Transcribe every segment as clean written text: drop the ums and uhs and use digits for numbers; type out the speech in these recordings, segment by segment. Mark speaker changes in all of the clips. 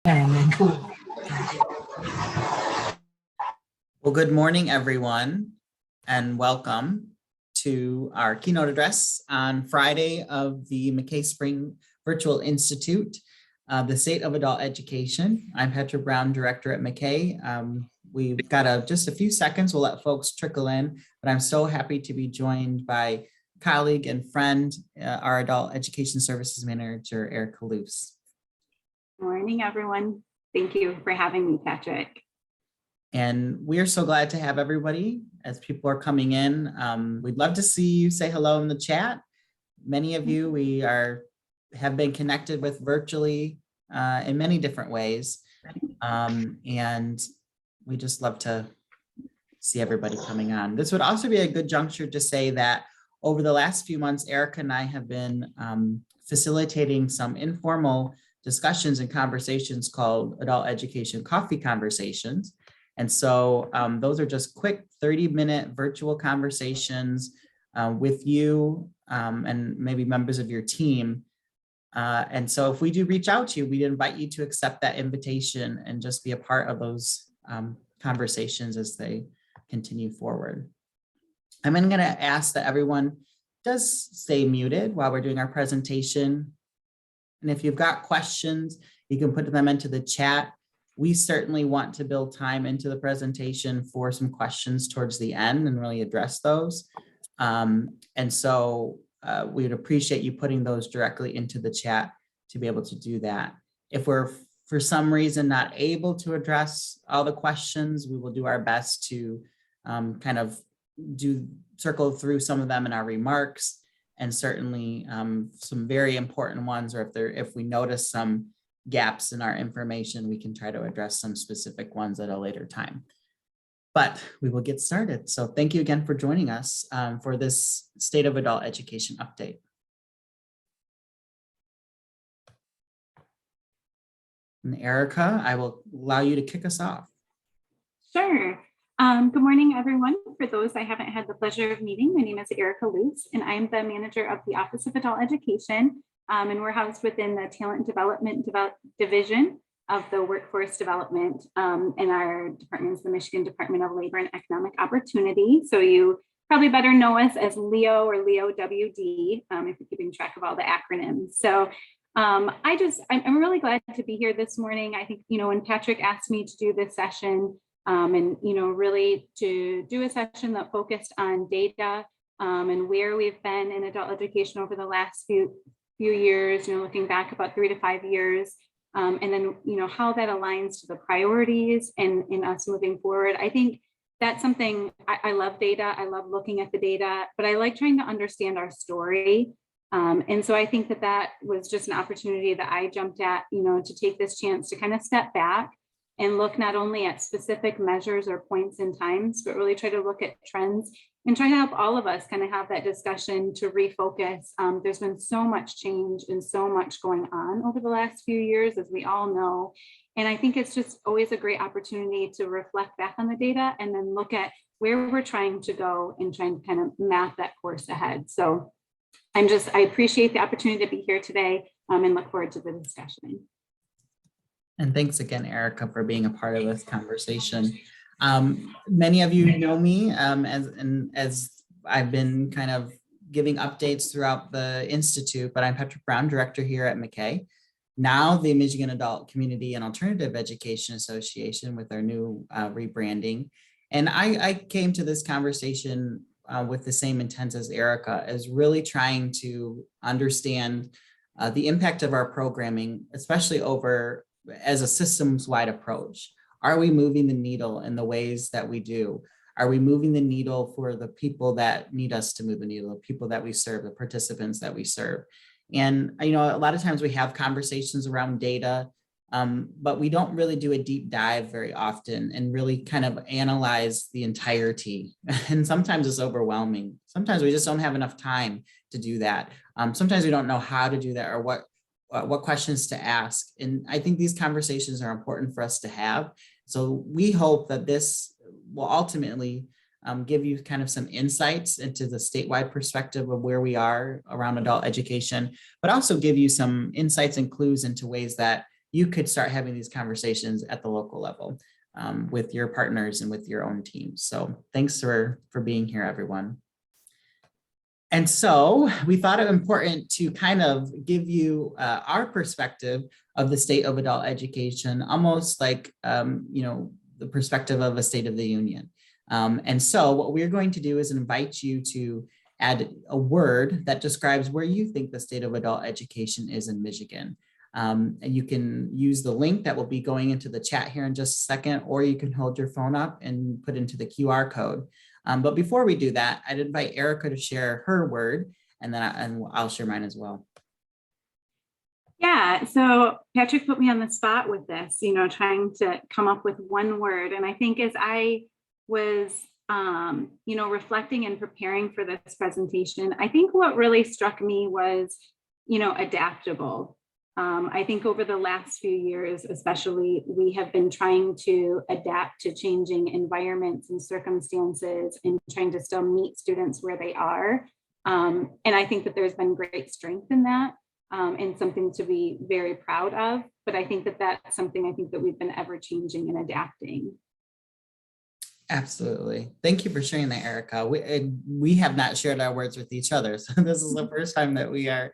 Speaker 1: Well,
Speaker 2: good morning, everyone, and welcome to our keynote address on Friday of the MACAE Spring Virtual Institute, the State of Adult Education. I'm Petra Brown, Director at MACAE. We've got just a few seconds. We'll let folks trickle in, but I'm so happy to be joined by colleague and friend, our Adult Education Services Manager, Erica Luce.
Speaker 3: Good morning, everyone. Thank you for having me, Patrick.
Speaker 2: And we are so glad to have everybody as people are coming in. We'd love to see you say hello in the chat. Many of you have been connected with virtually in many different ways. And we just love to see everybody coming on. This would also be a good juncture to say that over the last few months, Erica and I have been facilitating some informal discussions and conversations called Adult Education Coffee Conversations. And so those are just quick 30-minute virtual conversations with you and maybe members of your team. And so if we do reach out to you, we'd invite you to accept that invitation and just be a part of those conversations as they continue forward. I'm going to ask that everyone does stay muted while we're doing our presentation. And if you've got questions, you can put them into the chat. We certainly want to build time into the presentation for some questions towards the end and really address those. And so we would appreciate you putting those directly into the chat to be able to do that. If we're for some reason not able to address all the questions, we will do our best to kind of circle through some of them in our remarks. And certainly some very important ones, or if we notice some gaps in our information, we can try to address some specific ones at a later time. But we will get started. So thank you again for joining us for this State of Adult Education update. And Erica, I will allow you to kick us off.
Speaker 3: Sure. Good morning, everyone. For those I haven't had the pleasure of meeting, my name is Erica Luce, and I'm the manager of the Office of Adult Education, and we're housed within the Talent Development Division of the Workforce Development, and our department is the Michigan Department of Labor and Economic Opportunity. So you probably better know us as LEO or LEO WD, if you're keeping track of all the acronyms. So I'm really glad to be here this morning. I think, when Patrick asked me to do this session, and really to do a session that focused on data and where we've been in adult education over the last few years, looking back about 3 to 5 years, and then how that aligns to the priorities and in us moving forward. I think that's something I love data. I love looking at the data, but I like trying to understand our story. And so I think that was just an opportunity that I jumped at, to take this chance to kind of step back and look not only at specific measures or points in times, but really try to look at trends and try to help all of us kind of have that discussion to refocus. There's been so much change and so much going on over the last few years, as we all know. And I think it's just always a great opportunity to reflect back on the data and then look at where we're trying to go and trying to kind of map that course ahead. So I appreciate the opportunity to be here today and look forward to the discussion.
Speaker 2: And thanks again, Erica, for being a part of this conversation. Many of you know me as I've been kind of giving updates throughout the Institute, but I'm Petra Brown, Director here at MACAE, now the Michigan Adult Community and Alternative Education Association with our new rebranding. And I came to this conversation with the same intent as Erica, as really trying to understand the impact of our programming, especially as a systems-wide approach. Are we moving the needle in the ways that we do? Are we moving the needle for the people that need us to move the needle, the people that we serve, the participants that we serve? And, a lot of times we have conversations around data, but we don't really do a deep dive very often and really kind of analyze the entirety. And sometimes it's overwhelming. Sometimes we just don't have enough time to do that. Sometimes we don't know how to do that or what questions to ask. And I think these conversations are important for us to have. So we hope that this will ultimately give you kind of some insights into the statewide perspective of where we are around adult education, but also give you some insights and clues into ways that you could start having these conversations at the local level with your partners and with your own teams. So thanks for being here, everyone. And so we thought it important to kind of give you our perspective of the state of adult education, almost like, the perspective of a State of the Union. And so what we're going to do is invite you to add a word that describes where you think the state of adult education is in Michigan. And you can use the link that will be going into the chat here in just a second, or you can hold your phone up and put into the QR code. But before we do that, I'd invite Erica to share her word, and then I'll share mine as well.
Speaker 3: Yeah, so Patrick put me on the spot with this, trying to come up with one word. And I think as I was, reflecting and preparing for this presentation, I think what really struck me was, adaptable. I think over the last few years, especially, we have been trying to adapt to changing environments and circumstances and trying to still meet students where they are. And I think that there's been great strength in that and something to be very proud of. But I think that that's something I think that we've been ever changing and adapting.
Speaker 2: Absolutely. Thank you for sharing that, Erica. We have not shared our words with each other. So this is the first time that we are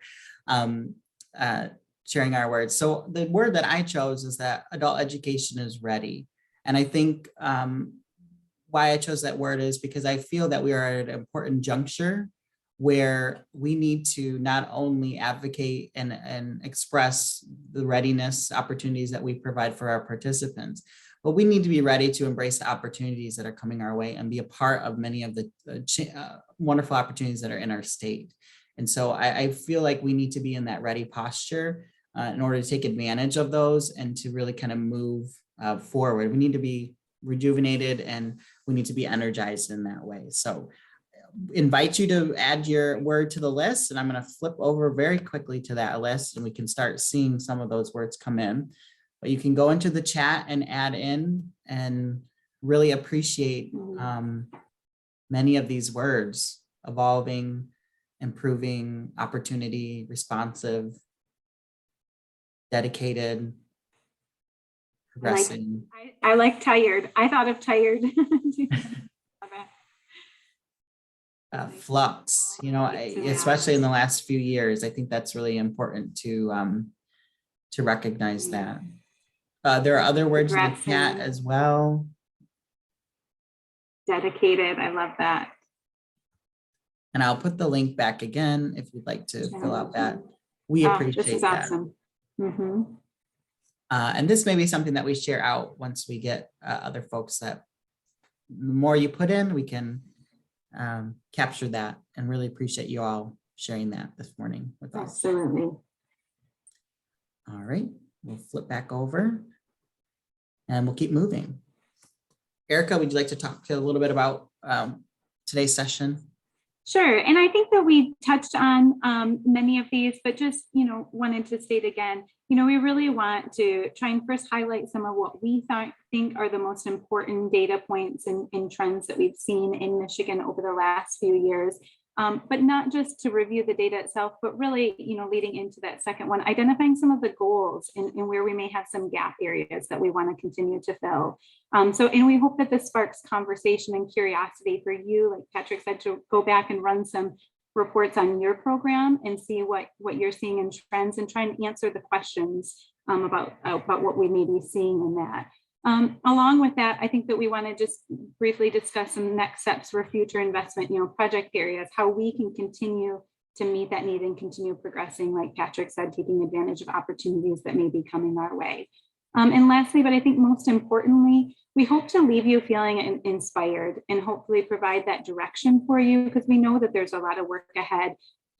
Speaker 2: sharing our words. So the word that I chose is that adult education is ready. And I think why I chose that word is because I feel that we are at an important juncture where we need to not only advocate and express the readiness opportunities that we provide for our participants, but we need to be ready to embrace the opportunities that are coming our way and be a part of many of the wonderful opportunities that are in our state. And so I feel like we need to be in that ready posture in order to take advantage of those and to really kind of move forward. We need to be rejuvenated and we need to be energized in that way. So invite you to add your word to the list, and I'm going to flip over very quickly to that list and we can start seeing some of those words come in. But you can go into the chat and add in and really appreciate many of these words: evolving, improving, opportunity, responsive, dedicated, progressing.
Speaker 3: I like tired. I thought of tired.
Speaker 2: Flux, especially in the last few years, I think that's really important to recognize that. There are other words in the chat as well.
Speaker 3: Dedicated, I love that.
Speaker 2: And I'll put the link back again if you'd like to fill out that. We appreciate
Speaker 3: this is
Speaker 2: that.
Speaker 3: awesome. Mm-hmm.
Speaker 2: And this may be something that we share out once we get other folks that the more you put in, we can capture that, and really appreciate you all sharing that this morning with us.
Speaker 3: Absolutely.
Speaker 2: All right, we'll flip back over and we'll keep moving. Erica, would you like to talk a little bit about today's session?
Speaker 3: Sure, and I think that we touched on many of these, but just, wanted to state again, we really want to try and first highlight some of what we think are the most important data points and trends that we've seen in Michigan over the last few years, but not just to review the data itself, but really, leading into that second one, identifying some of the goals and where we may have some gap areas that we want to continue to fill. And we hope that this sparks conversation and curiosity for you, like Patrick said, to go back and run some reports on your program and see what you're seeing in trends and try and answer the questions about what we may be seeing in that. Along with that, I think that we want to just briefly discuss some next steps for future investment, project areas, how we can continue to meet that need and continue progressing, like Patrick said, taking advantage of opportunities that may be coming our way. And lastly, but I think most importantly, we hope to leave you feeling inspired and hopefully provide that direction for you, because we know that there's a lot of work ahead.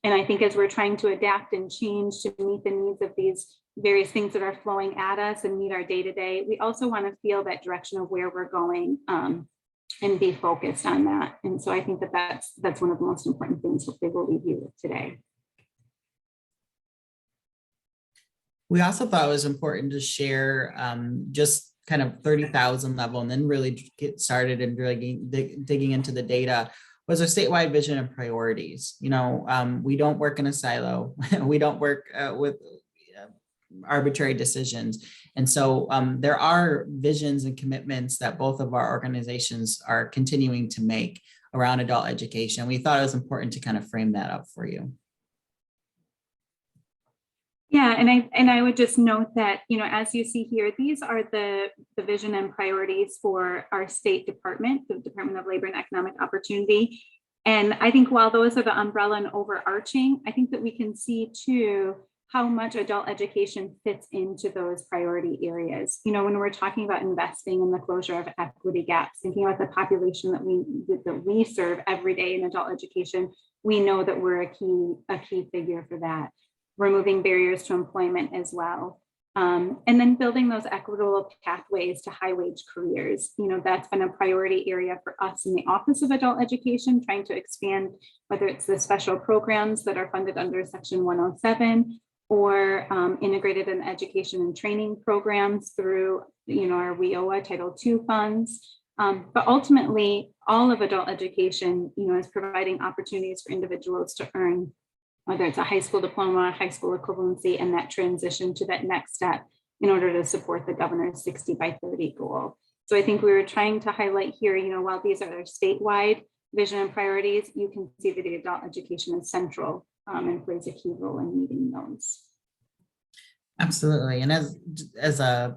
Speaker 3: And I think as we're trying to adapt and change to meet the needs of these various things that are flowing at us and meet our day-to-day, we also want to feel that direction of where we're going and be focused on that. And so I think that that's one of the most important things that they will leave you with today.
Speaker 2: We also thought it was important to share just kind of 30,000 level and then really get started and really digging into the data was our statewide vision and priorities. We don't work in a silo. We don't work with arbitrary decisions. And so there are visions and commitments that both of our organizations are continuing to make around adult education. We thought it was important to kind of frame that up for you.
Speaker 3: Yeah, and I would just note that, you know, as you see here, these are the vision and priorities for our state department, the Department of Labor and Economic Opportunity. And I think while those are the umbrella and overarching, I think that we can see too how much adult education fits into those priority areas. You know, when we're talking about investing in the closure of equity gaps, thinking about the population that we serve every day in adult education, we know that we're a key figure for that. Removing barriers to employment as well. And then building those equitable pathways to high wage careers. You know, that's been a priority area for us in the Office of Adult Education, trying to expand, whether it's the special programs that are funded under Section 107 or integrated in education and training programs through, you know, our WIOA Title II funds. But ultimately, all of adult education, you know, is providing opportunities for individuals to earn, whether it's a high school diploma, high school equivalency, and that transition to that next step in order to support the governor's 60 by 30 goal. So I think we were trying to highlight here, you know, while these are statewide vision and priorities, you can see that the adult education is central and plays a key role in meeting those.
Speaker 2: Absolutely. And as a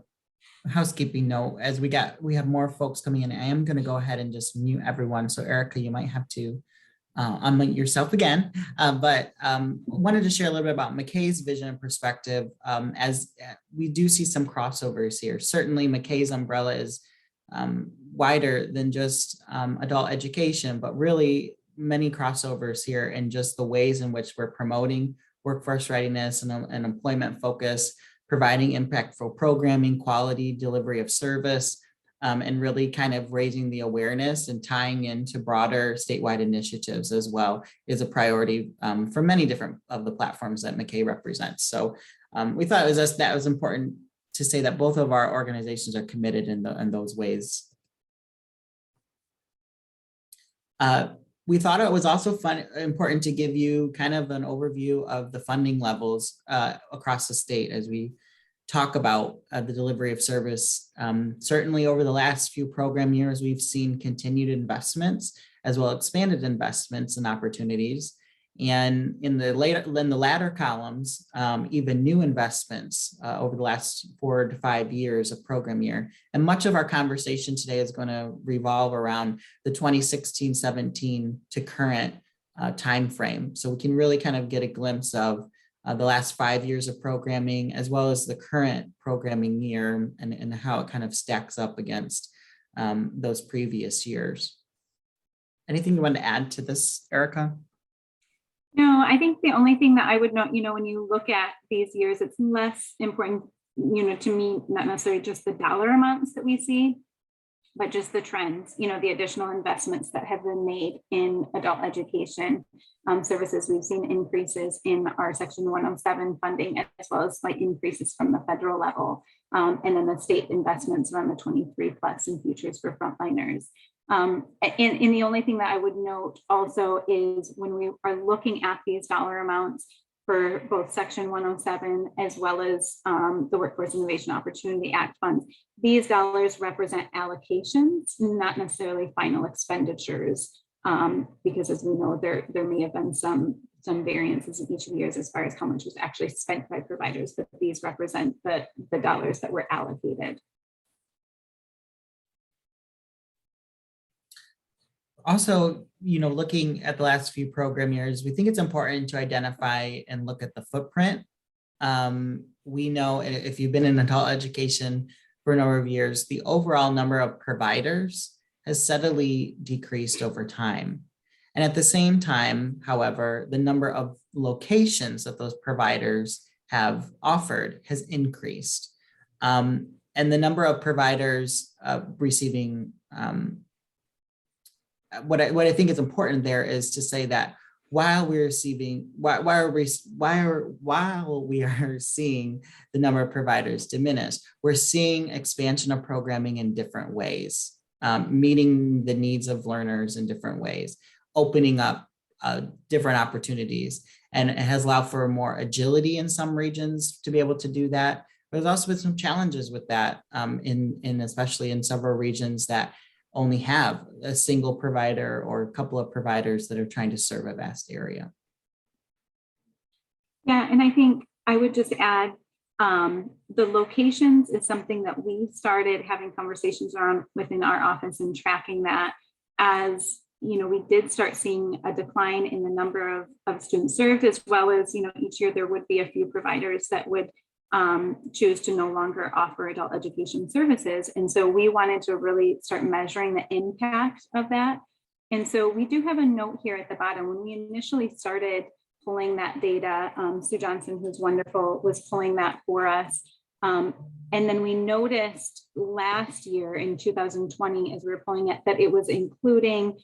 Speaker 2: housekeeping note, as we have more folks coming in, I am going to go ahead and just mute everyone. So Erica, you might have to unmute yourself again, but wanted to share a little bit about MACAE's vision and perspective, as we do see some crossovers here. Certainly MACAE's umbrella is wider than just adult education, but really many crossovers here in just the ways in which we're promoting workforce readiness and employment focus, providing impactful programming, quality delivery of service, and really kind of raising the awareness and tying into broader statewide initiatives as well is a priority for many different of the platforms that MACAE represents. So we thought that was important to say that both of our organizations are committed in those ways. We thought it was also important to give you kind of an overview of the funding levels across the state as we talk about the delivery of service. Certainly over the last few program years, we've seen continued investments as well expanded investments and opportunities. And in the latter columns, even new investments over the last 4 to 5 years of program year. And much of our conversation today is going to revolve around the 2016-17 to current timeframe. So we can really kind of get a glimpse of the last 5 years of programming, as well as the current programming year and how it kind of stacks up against those previous years. Anything you want to add to this, Erica?
Speaker 3: No, I think the only thing that I would note, you know, when you look at these years, it's less important, you know, to me, not necessarily just the dollar amounts that we see, but just the trends, you know, the additional investments that have been made in adult education services. We've seen increases in our Section 107 funding, as well as slight increases from the federal level. And then the state investments around the 23 plus in futures for frontliners. And the only thing that I would note also is when we are looking at these dollar amounts for both Section 107 as well as the Workforce Innovation Opportunity Act funds, these dollars represent allocations, not necessarily final expenditures, because as we know, there may have been some variances in each of the years as far as how much was actually spent by providers, but these represent the dollars that were allocated.
Speaker 2: Also, you know, looking at the last few program years, we think it's important to identify and look at the footprint. We know if you've been in adult education for a number of years, the overall number of providers has steadily decreased over time. And at the same time, however, the number of locations that those providers have offered has increased. And the number of providers receiving what I think is important there is to say that while we are seeing the number of providers diminish, we're seeing expansion of programming in different ways, meeting the needs of learners in different ways, opening up different opportunities. And it has allowed for more agility in some regions to be able to do that. But there's also been some challenges with that especially in several regions that only have a single provider or a couple of providers that are trying to serve a vast area.
Speaker 3: Yeah, and I think I would just add the locations is something that we started having conversations around within our office and tracking that as, we did start seeing a decline in the number of students served, as well as, each year there would be a few providers that would choose to no longer offer adult education services. And so we wanted to really start measuring the impact of that. And so we do have a note here at the bottom. When we initially started pulling that data, Sue Johnson, who's wonderful, was pulling that for us. And then we noticed last year in 2020, as we were pulling it, that it was including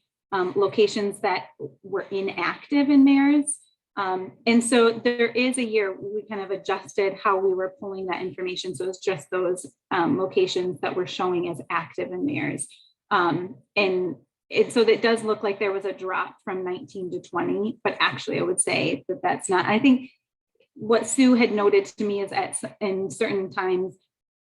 Speaker 3: locations that were inactive in mayors. And so there is a year we kind of adjusted how we were pulling that information. So it's just those locations that were showing as active in mayors. And so that does look like there was a drop from 19 to 20, but actually I would say that that's not. I think what Sue had noted to me is in certain times,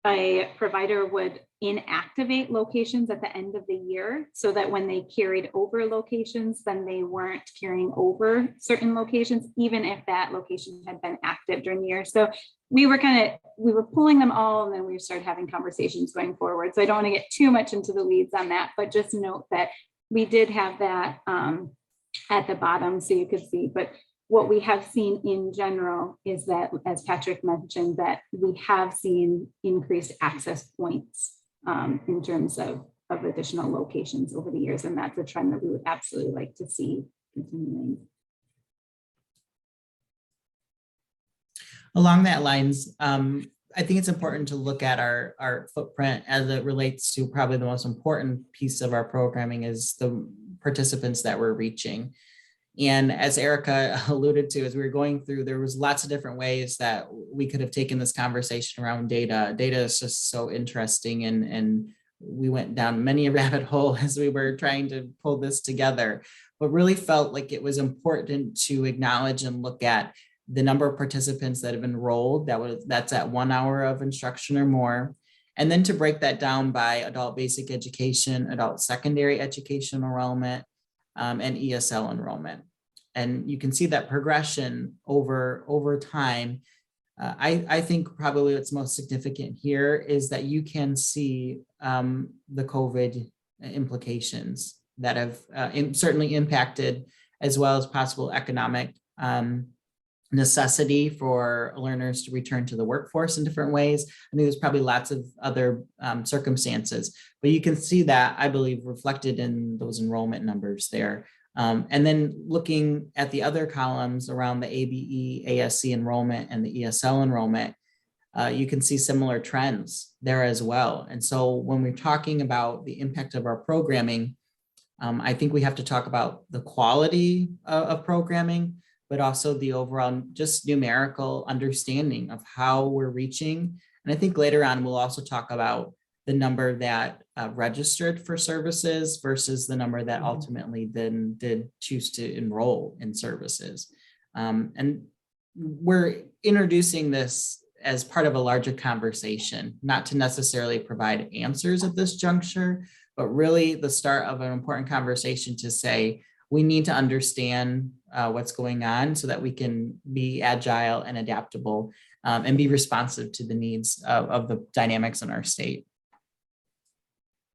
Speaker 3: a provider would inactivate locations at the end of the year so that when they carried over locations, then they weren't carrying over certain locations, even if that location had been active during the year. So we were pulling them all, and then we started having conversations going forward. So I don't want to get too much into the weeds on that, but just note that we did have that at the bottom so you could see. But what we have seen in general is that, as Patrick mentioned, that we have seen increased access points in terms of additional locations over the years. And that's a trend that we would absolutely like to see continuing.
Speaker 2: Along that lines, I think it's important to look at our footprint as it relates to probably the most important piece of our programming is the participants that we're reaching. And as Erica alluded to, as we were going through, there was lots of different ways that we could have taken this conversation around data. Data is just so interesting, and we went down many a rabbit hole as we were trying to pull this together, but really felt like it was important to acknowledge and look at the number of participants that have enrolled, that's at 1 hour of instruction or more. And then to break that down by adult basic education, adult secondary education enrollment, and ESL enrollment. And you can see that progression over time. I think probably what's most significant here is that you can see the COVID implications that have certainly impacted, as well as possible economic necessity for learners to return to the workforce in different ways. I think there's probably lots of other circumstances, but you can see that, I believe, reflected in those enrollment numbers there. And then looking at the other columns around the ABE, ASC enrollment and the ESL enrollment, you can see similar trends there as well. And so when we're talking about the impact of our programming, I think we have to talk about the quality of programming, but also the overall just numerical understanding of how we're reaching. And I think later on, we'll also talk about the number that registered for services versus the number that ultimately then did choose to enroll in services. And we're introducing this as part of a larger conversation, not to necessarily provide answers at this juncture, but really the start of an important conversation to say, we need to understand what's going on so that we can be agile and adaptable and be responsive to the needs of the dynamics in our state.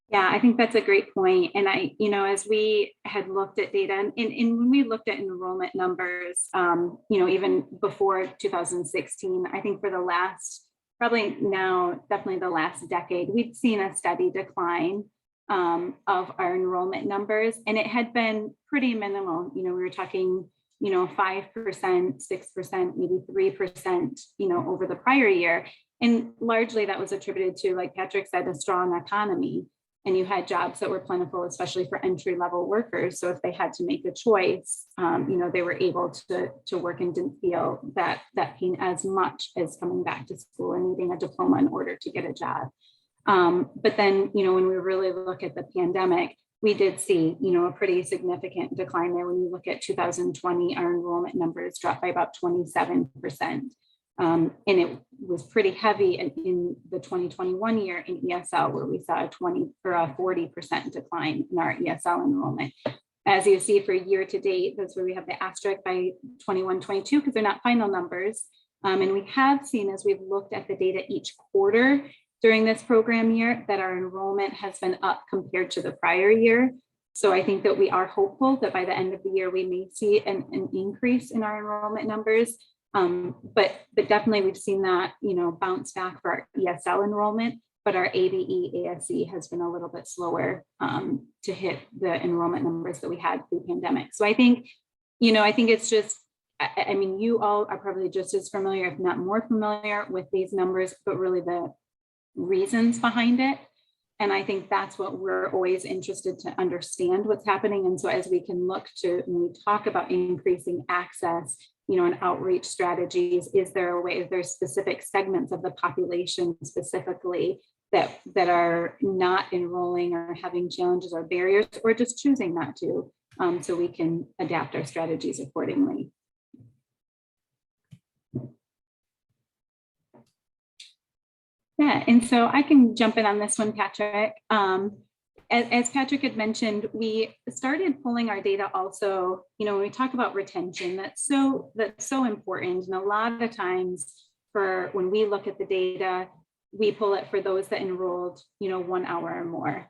Speaker 3: Yeah, I think that's a great point. And as we had looked at data and when we looked at enrollment numbers, even before 2016, I think for the last, probably now, definitely the last decade, we've seen a steady decline of our enrollment numbers, and it had been pretty minimal. We were talking, 5%, 6%, maybe 3%, over the prior year. And largely that was attributed to, like Patrick said, a strong economy. And you had jobs that were plentiful, especially for entry-level workers. So if they had to make a choice, they were able to work and didn't feel that pain as much as coming back to school and needing a diploma in order to get a job. But then, when we really look at the pandemic, we did see, a pretty significant decline there. When you look at 2020, our enrollment numbers dropped by about 27%. And it was pretty heavy in the 2021 year in ESL, where we saw a 40% decline in our ESL enrollment. As you see for year to date, that's where we have the asterisk by 21-22, because they're not final numbers. And we have seen, as we've looked at the data each quarter during this program year, that our enrollment has been up compared to the prior year. So I think that we are hopeful that by the end of the year, we may see an increase in our enrollment numbers. But definitely we've seen that, bounce back for our ESL enrollment, but our ABE ASE has been a little bit slower to hit the enrollment numbers that we had pre-pandemic. So I think, it's just, you all are probably just as familiar, if not more familiar with these numbers, but really the reasons behind it. And I think that's what we're always interested to understand what's happening. And so as we can look to, when we talk about increasing access, and outreach strategies, is there specific segments of the population specifically that are not enrolling or having challenges or barriers, or just choosing not to, so we can adapt our strategies accordingly. Yeah, and so I can jump in on this one, Patrick. As Patrick had mentioned, we started pulling our data also, when we talk about retention, that's so important. And a lot of times when we look at the data, we pull it for those that enrolled, 1 hour or more.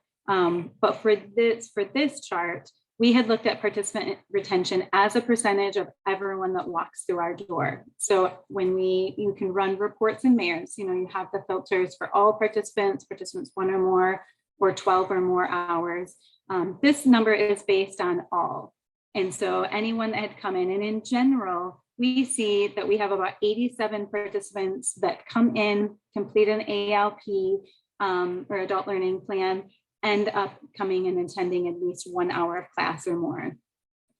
Speaker 3: But for this chart, we had looked at participant retention as a percentage of everyone that walks through our door. So when you can run reports and mayors, you have the filters for all participants 1 or more, or 12 or more hours. This number is based on all. And so anyone that had come in, and in general, we see that we have about 87 participants that come in, complete an ALP or adult learning plan, end up coming and attending at least 1 hour of class or more.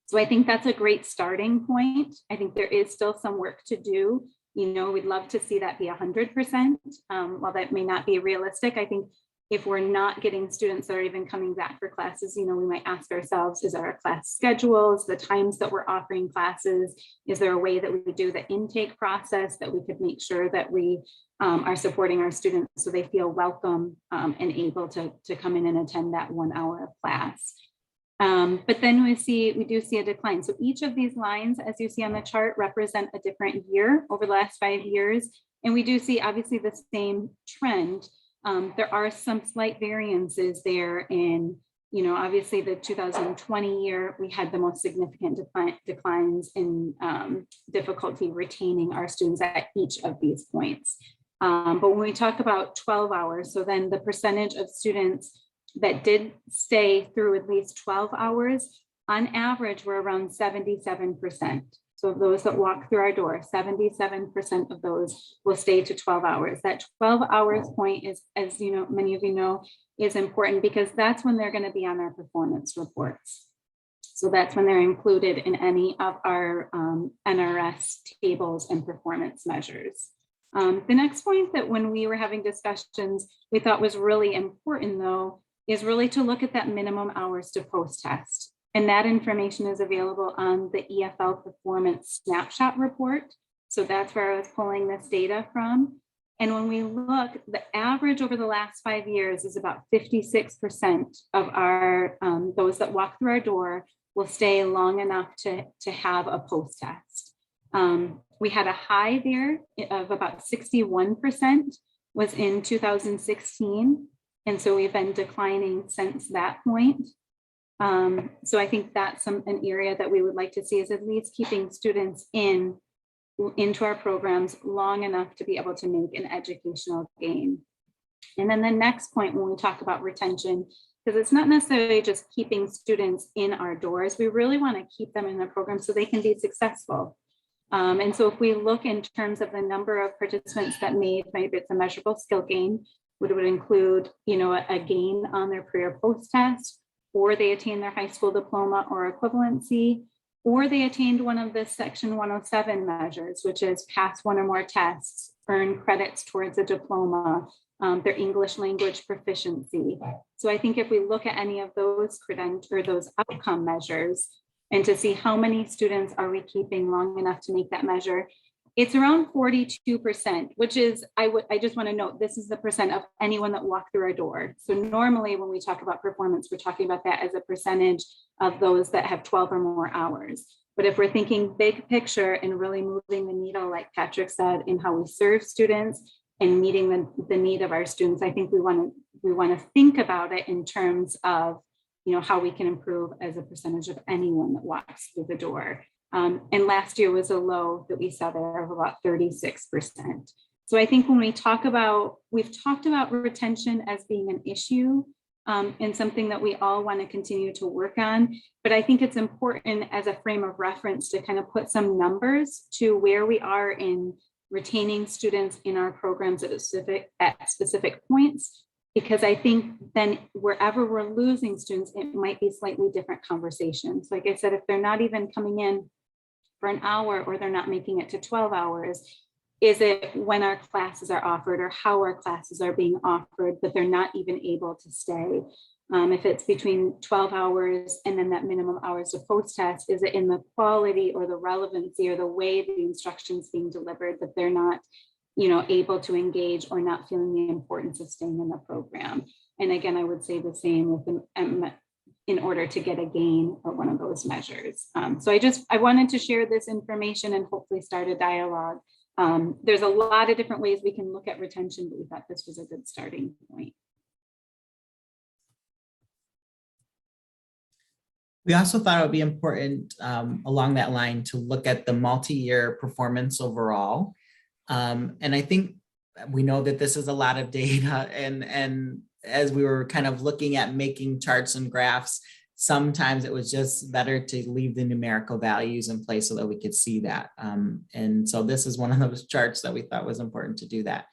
Speaker 3: So I think that's a great starting point. I think there is still some work to do. We'd love to see that be 100%. While that may not be realistic, I think if we're not getting students that are even coming back for classes, we might ask ourselves, is our class schedules, the times that we're offering classes, is there a way that we do the intake process that we could make sure that we are supporting our students so they feel welcome and able to come in and attend that 1 hour of class. But then we do see a decline. So each of these lines, as you see on the chart, represent a different year over the last 5 years. And we do see obviously the same trend. There are some slight variances there in, obviously the 2020 year, we had the most significant declines in difficulty retaining our students at each of these points. But when we talk about 12 hours, so then the percentage of students that did stay through at least 12 hours, on average, were around 77%. So those that walk through our door, 77% of those will stay to 12 hours. That 12 hours point is, as many of you know, is important because that's when they're going to be on our performance reports. So that's when they're included in any of our NRS tables and performance measures. The next point that when we were having discussions, we thought was really important though, is really to look at that minimum hours to post-test. And that information is available on the EFL performance snapshot report. So that's where I was pulling this data from. And when we look, the average over the last 5 years is about 56% of our, those that walk through our door will stay long enough to have a post-test. We had a high there of about 61% was in 2016. And so we've been declining since that point. So I think that's an area that we would like to see is at least keeping students into our programs long enough to be able to make an educational gain. And then the next point when we talk about retention, because it's not necessarily just keeping students in our doors, we really want to keep them in the program so they can be successful. And so if we look in terms of the number of participants that maybe it's a measurable skill gain, would include, a gain on their pre or post test, or they attain their high school diploma or equivalency, or they attained one of the Section 107 measures, which is pass one or more tests, earn credits towards a diploma, their English language proficiency. So I think if we look at any of those those outcome measures and to see how many students are we keeping long enough to make that measure, it's around 42%, which is, I just want to note, this is the percent of anyone that walked through our door. So normally when we talk about performance, we're talking about that as a percentage of those that have 12 or more hours. But if we're thinking big picture and really moving the needle, like Patrick said, in how we serve students and meeting the need of our students, I think we want to think about it in terms of, how we can improve as a percentage of anyone that walks through the door. And last year was a low that we saw there of about 36%. So I think when we've talked about retention as being an issue and something that we all want to continue to work on, but I think it's important as a frame of reference to kind of put some numbers to where we are in retaining students in our programs at specific points, because I think then wherever we're losing students, it might be slightly different conversations. Like I said, if they're not even coming in for an hour or they're not making it to 12 hours, is it when our classes are offered or how our classes are being offered, but they're not even able to stay? If it's between 12 hours and then that minimum hours of post-test, is it in the quality or the relevancy or the way the instruction is being delivered that they're not, able to engage or not feeling the importance of staying in the program? And again, I would say the same with in order to get a gain or one of those measures. So I wanted to share this information and hopefully start a dialogue. There's a lot of different ways we can look at retention, but we thought this was a good starting point.
Speaker 2: We also thought it would be important along that line to look at the multi-year performance overall. And I think we know that this is a lot of data, and as we were kind of looking at making charts and graphs, sometimes it was just better to leave the numerical values in place so that we could see that. And so this is one of those charts that we thought was important to do that.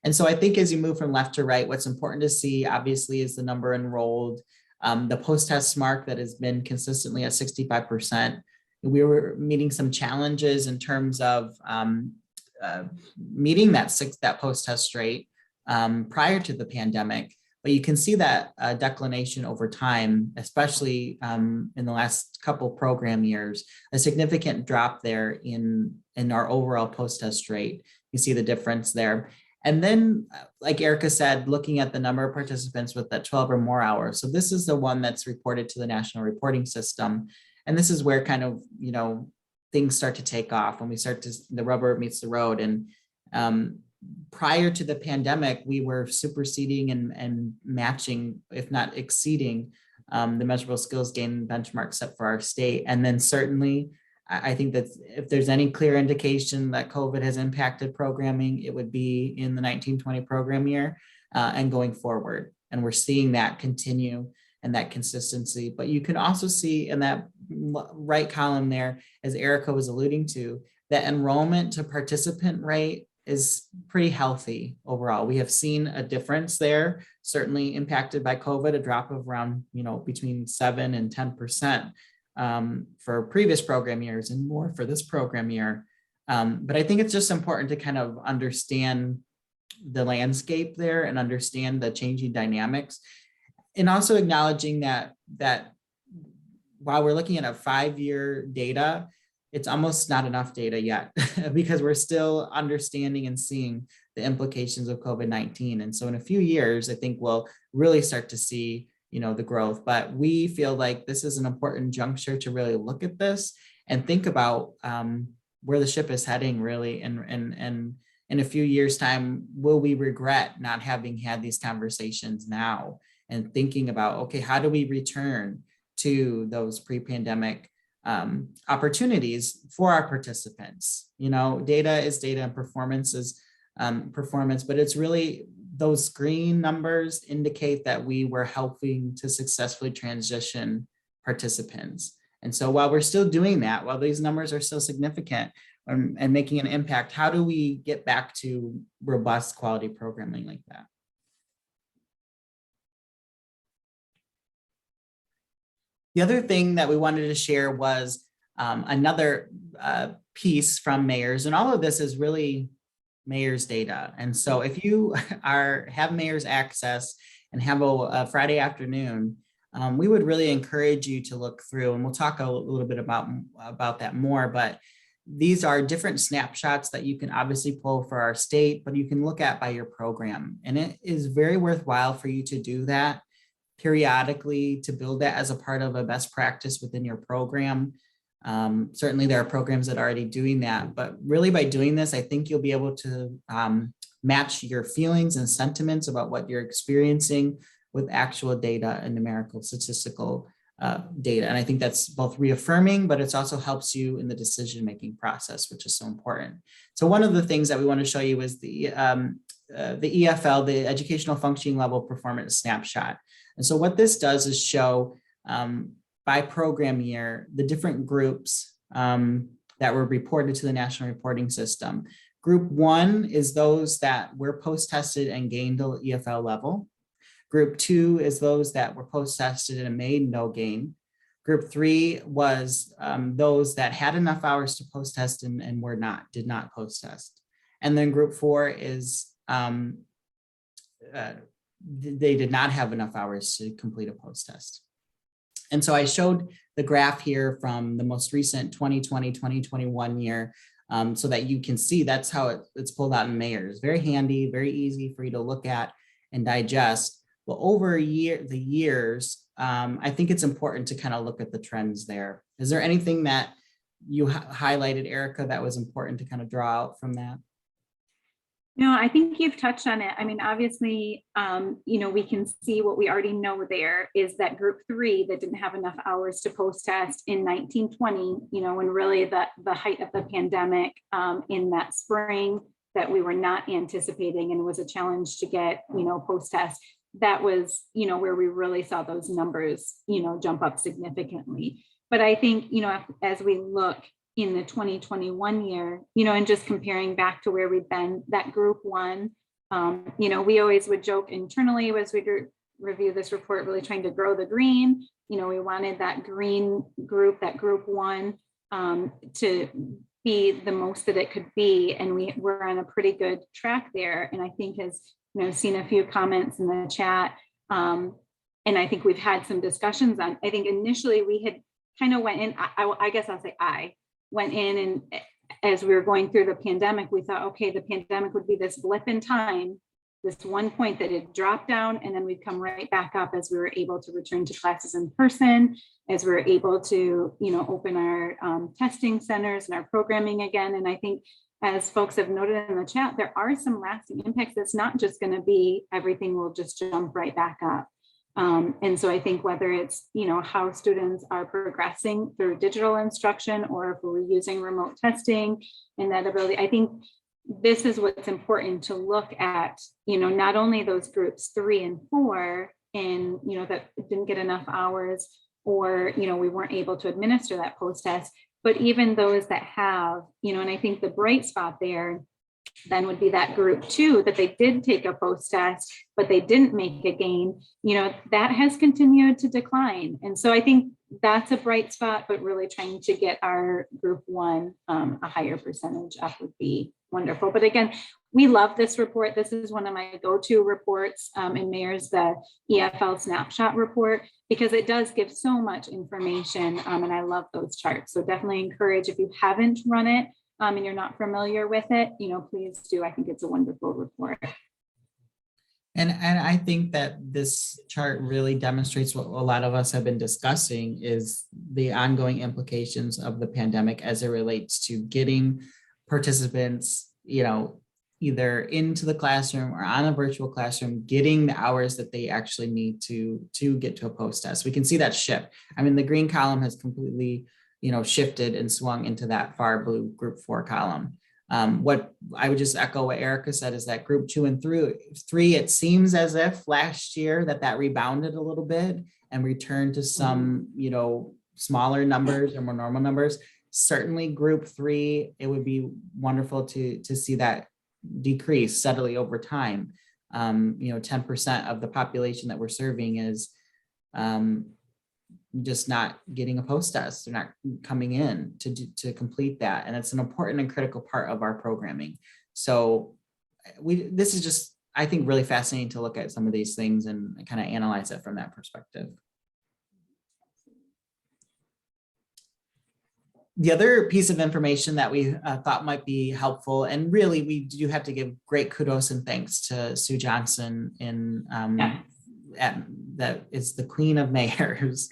Speaker 2: And so I think as you move from left to right, what's important to see obviously is the number enrolled, the post-test mark that has been consistently at 65%. We were meeting some challenges in terms of meeting that post-test rate prior to the pandemic. But you can see that declination over time, especially in the last couple program years, a significant drop there in our overall post-test rate. You see the difference there. And then, like Erica said, looking at the number of participants with that 12 or more hours. So this is the one that's reported to the national reporting system. And this is where kind of, things start to take off when the rubber meets the road. And prior to the pandemic, we were superseding and matching, if not exceeding, the measurable skills gain benchmark set for our state. And then certainly, I think that if there's any clear indication that COVID has impacted programming, it would be in the 1920 program year and going forward. And we're seeing that continue and that consistency. But you can also see in that right column there, as Erica was alluding to, that enrollment to participant rate is pretty healthy overall. We have seen a difference there, certainly impacted by COVID, a drop of around, between 7 and 10% for previous program years and more for this program year. But I think it's just important to kind of understand the landscape there and understand the changing dynamics. And also acknowledging that while we're looking at a 5-year data, it's almost not enough data yet because we're still understanding and seeing the implications of COVID-19. And so in a few years, I think we'll really start to see, the growth. But we feel like this is an important juncture to really look at this and think about where the ship is heading really. And in a few years' time, will we regret not having had these conversations now and thinking about, okay, how do we return to those pre-pandemic opportunities for our participants? Data is data and performance is performance, but it's really those green numbers indicate that we were helping to successfully transition participants. And so while we're still doing that, while these numbers are still significant and making an impact, how do we get back to robust quality programming like that? The other thing that we wanted to share was another piece from mayors, and all of this is really mayor's data. And so if you have mayor's access and have a Friday afternoon, we would really encourage you to look through, and we'll talk a little bit about that more, but these are different snapshots that you can obviously pull for our state, but you can look at by your program. And it is very worthwhile for you to do that periodically, to build that as a part of a best practice within your program. Certainly there are programs that are already doing that, but really by doing this, I think you'll be able to match your feelings and sentiments about what you're experiencing with actual data and numerical statistical data. And I think that's both reaffirming, but it also helps you in the decision-making process, which is so important. So one of the things that we want to show you is the EFL, the Educational Functioning Level Performance Snapshot. And so what this does is show by program year, the different groups that were reported to the National Reporting System. Group 1 is those that were post-tested and gained the EFL level. Group 2 is those that were post-tested and made no gain. Group 3 was those that had enough hours to post-test and did not post-test. And then group 4 is they did not have enough hours to complete a post-test. And so I showed the graph here from the most recent 2020-2021 year so that you can see that's how it's pulled out in mayors. Very handy, very easy for you to look at and digest. Well, over the years, I think it's important to kind of look at the trends there. Is there anything that you highlighted, Erica, that was important to kind of draw out from that?
Speaker 3: No, I think you've touched on it. I mean, obviously, we can see what we already know there is that group 3 that didn't have enough hours to post-test in 1920, when really the height of the pandemic in that spring that we were not anticipating, and it was a challenge to get, post-test. That was, where we really saw those numbers, jump up significantly. But I think, as we look in the 2021 year, and just comparing back to where we've been, that group 1, we always would joke internally as we review this report, really trying to grow the green. We wanted that green group, that group 1, to be the most that it could be. And we're on a pretty good track there. And I think as seen a few comments in the chat. And I think we've had some discussions on, I think initially we had kind of went in, I guess I'll say I went in, and as we were going through the pandemic, we thought, okay, the pandemic would be this blip in time, this one point that it dropped down, and then we'd come right back up as we were able to return to classes in person, as we were able to, open our testing centers and our programming again. And I think as folks have noted in the chat, there are some lasting impacts. That's not just going to be everything will just jump right back up. And so I think whether it's, how students are progressing through digital instruction, or if we're using remote testing and that ability, I think this is what's important to look at, not only those groups 3 and 4 and, that didn't get enough hours, or, we weren't able to administer that post-test, but even those that have, and I think the bright spot there then would be that group 2 that they did take a post-test, but they didn't make a gain, that has continued to decline. And so I think that's a bright spot, but really trying to get our group 1 a higher percentage up would be wonderful. But again, we love this report. This is one of my go-to reports in Mayor's, the EFL snapshot report, because it does give so much information, and I love those charts. So definitely encourage, if you haven't run it and you're not familiar with it, please do. I think it's a wonderful report.
Speaker 2: And I think that this chart really demonstrates what a lot of us have been discussing, is the ongoing implications of the pandemic as it relates to getting participants, either into the classroom or on a virtual classroom, getting the hours that they actually need to get to a post-test. We can see that shift. I mean, the green column has completely, shifted and swung into that far blue group 4 column. What I would just echo what Erica said is that group 2 and 3, it seems as if last year that rebounded a little bit and returned to some, smaller numbers or more normal numbers. Certainly group 3, it would be wonderful to see that decrease steadily over time. 10% of the population that we're serving is just not getting a post-test. They're not coming in to complete that. And it's an important and critical part of our programming. So this is just, I think, really fascinating to look at some of these things and kind of analyze it from that perspective. The other piece of information that we thought might be helpful, and really we do have to give great kudos and thanks to Sue Johnson that is the queen of mayors,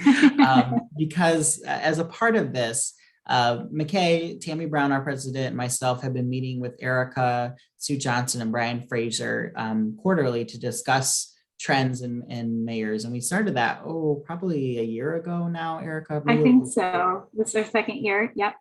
Speaker 2: because as a part of this, MACAE, Tammy Brown, our president, and myself have been meeting with Erica, Sue Johnson, and Brian Fraser quarterly to discuss trends in mayors. And we started that, probably a year ago now, Erica.
Speaker 3: I think so. This is our second year. Yep.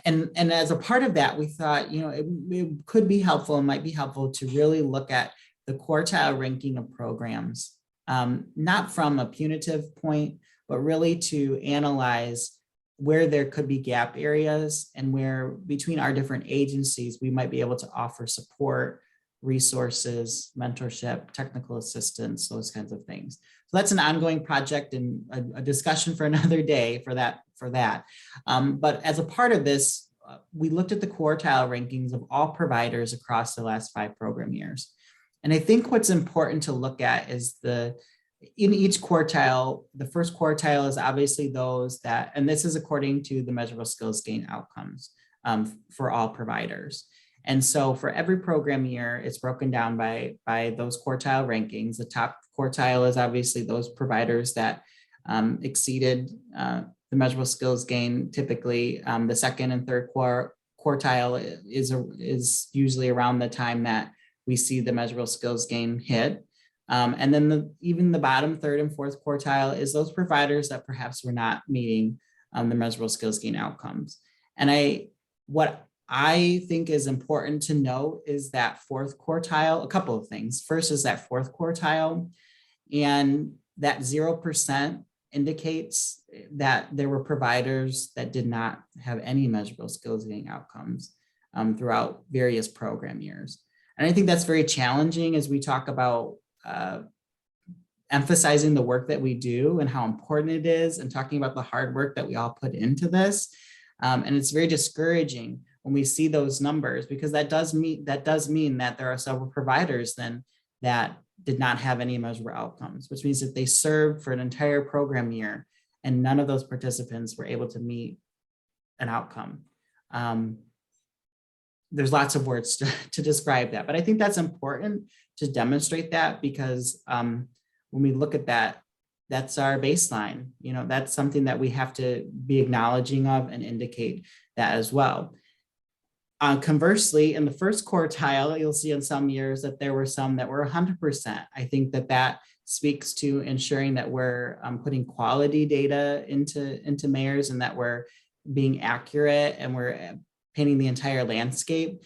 Speaker 2: And as a part of that, we thought, it could be helpful and might be helpful to really look at the quartile ranking of programs, not from a punitive point, but really to analyze where there could be gap areas and where between our different agencies, we might be able to offer support, resources, mentorship, technical assistance, those kinds of things. So that's an ongoing project and a discussion for another day for that. But as a part of this, we looked at the quartile rankings of all providers across the last 5 program years. And I think what's important to look at is in each quartile, the first quartile is obviously those that, and this is according to the measurable skills gain outcomes for all providers. And so for every program year, it's broken down by those quartile rankings. The top quartile is obviously those providers that exceeded the measurable skills gain. Typically, the second and third quartile is usually around the time that we see the measurable skills gain hit. And then even the bottom third and fourth quartile is those providers that perhaps were not meeting the measurable skills gain outcomes. And what I think is important to note is that fourth quartile, a couple of things. First is that fourth quartile, and that 0% indicates that there were providers that did not have any measurable skills gain outcomes throughout various program years. And I think that's very challenging as we talk about emphasizing the work that we do and how important it is, and talking about the hard work that we all put into this. And it's very discouraging when we see those numbers, because that does mean that there are several providers then that did not have any measurable outcomes, which means that they served for an entire program year and none of those participants were able to meet an outcome. There's lots of words to describe that, but I think that's important to demonstrate that, because when we look at that, that's our baseline. That's something that we have to be acknowledging of and indicate that as well. Conversely, in the first quartile, you'll see in some years that there were some that were 100%. I think that speaks to ensuring that we're putting quality data into mayors, and that we're being accurate and we're painting the entire landscape.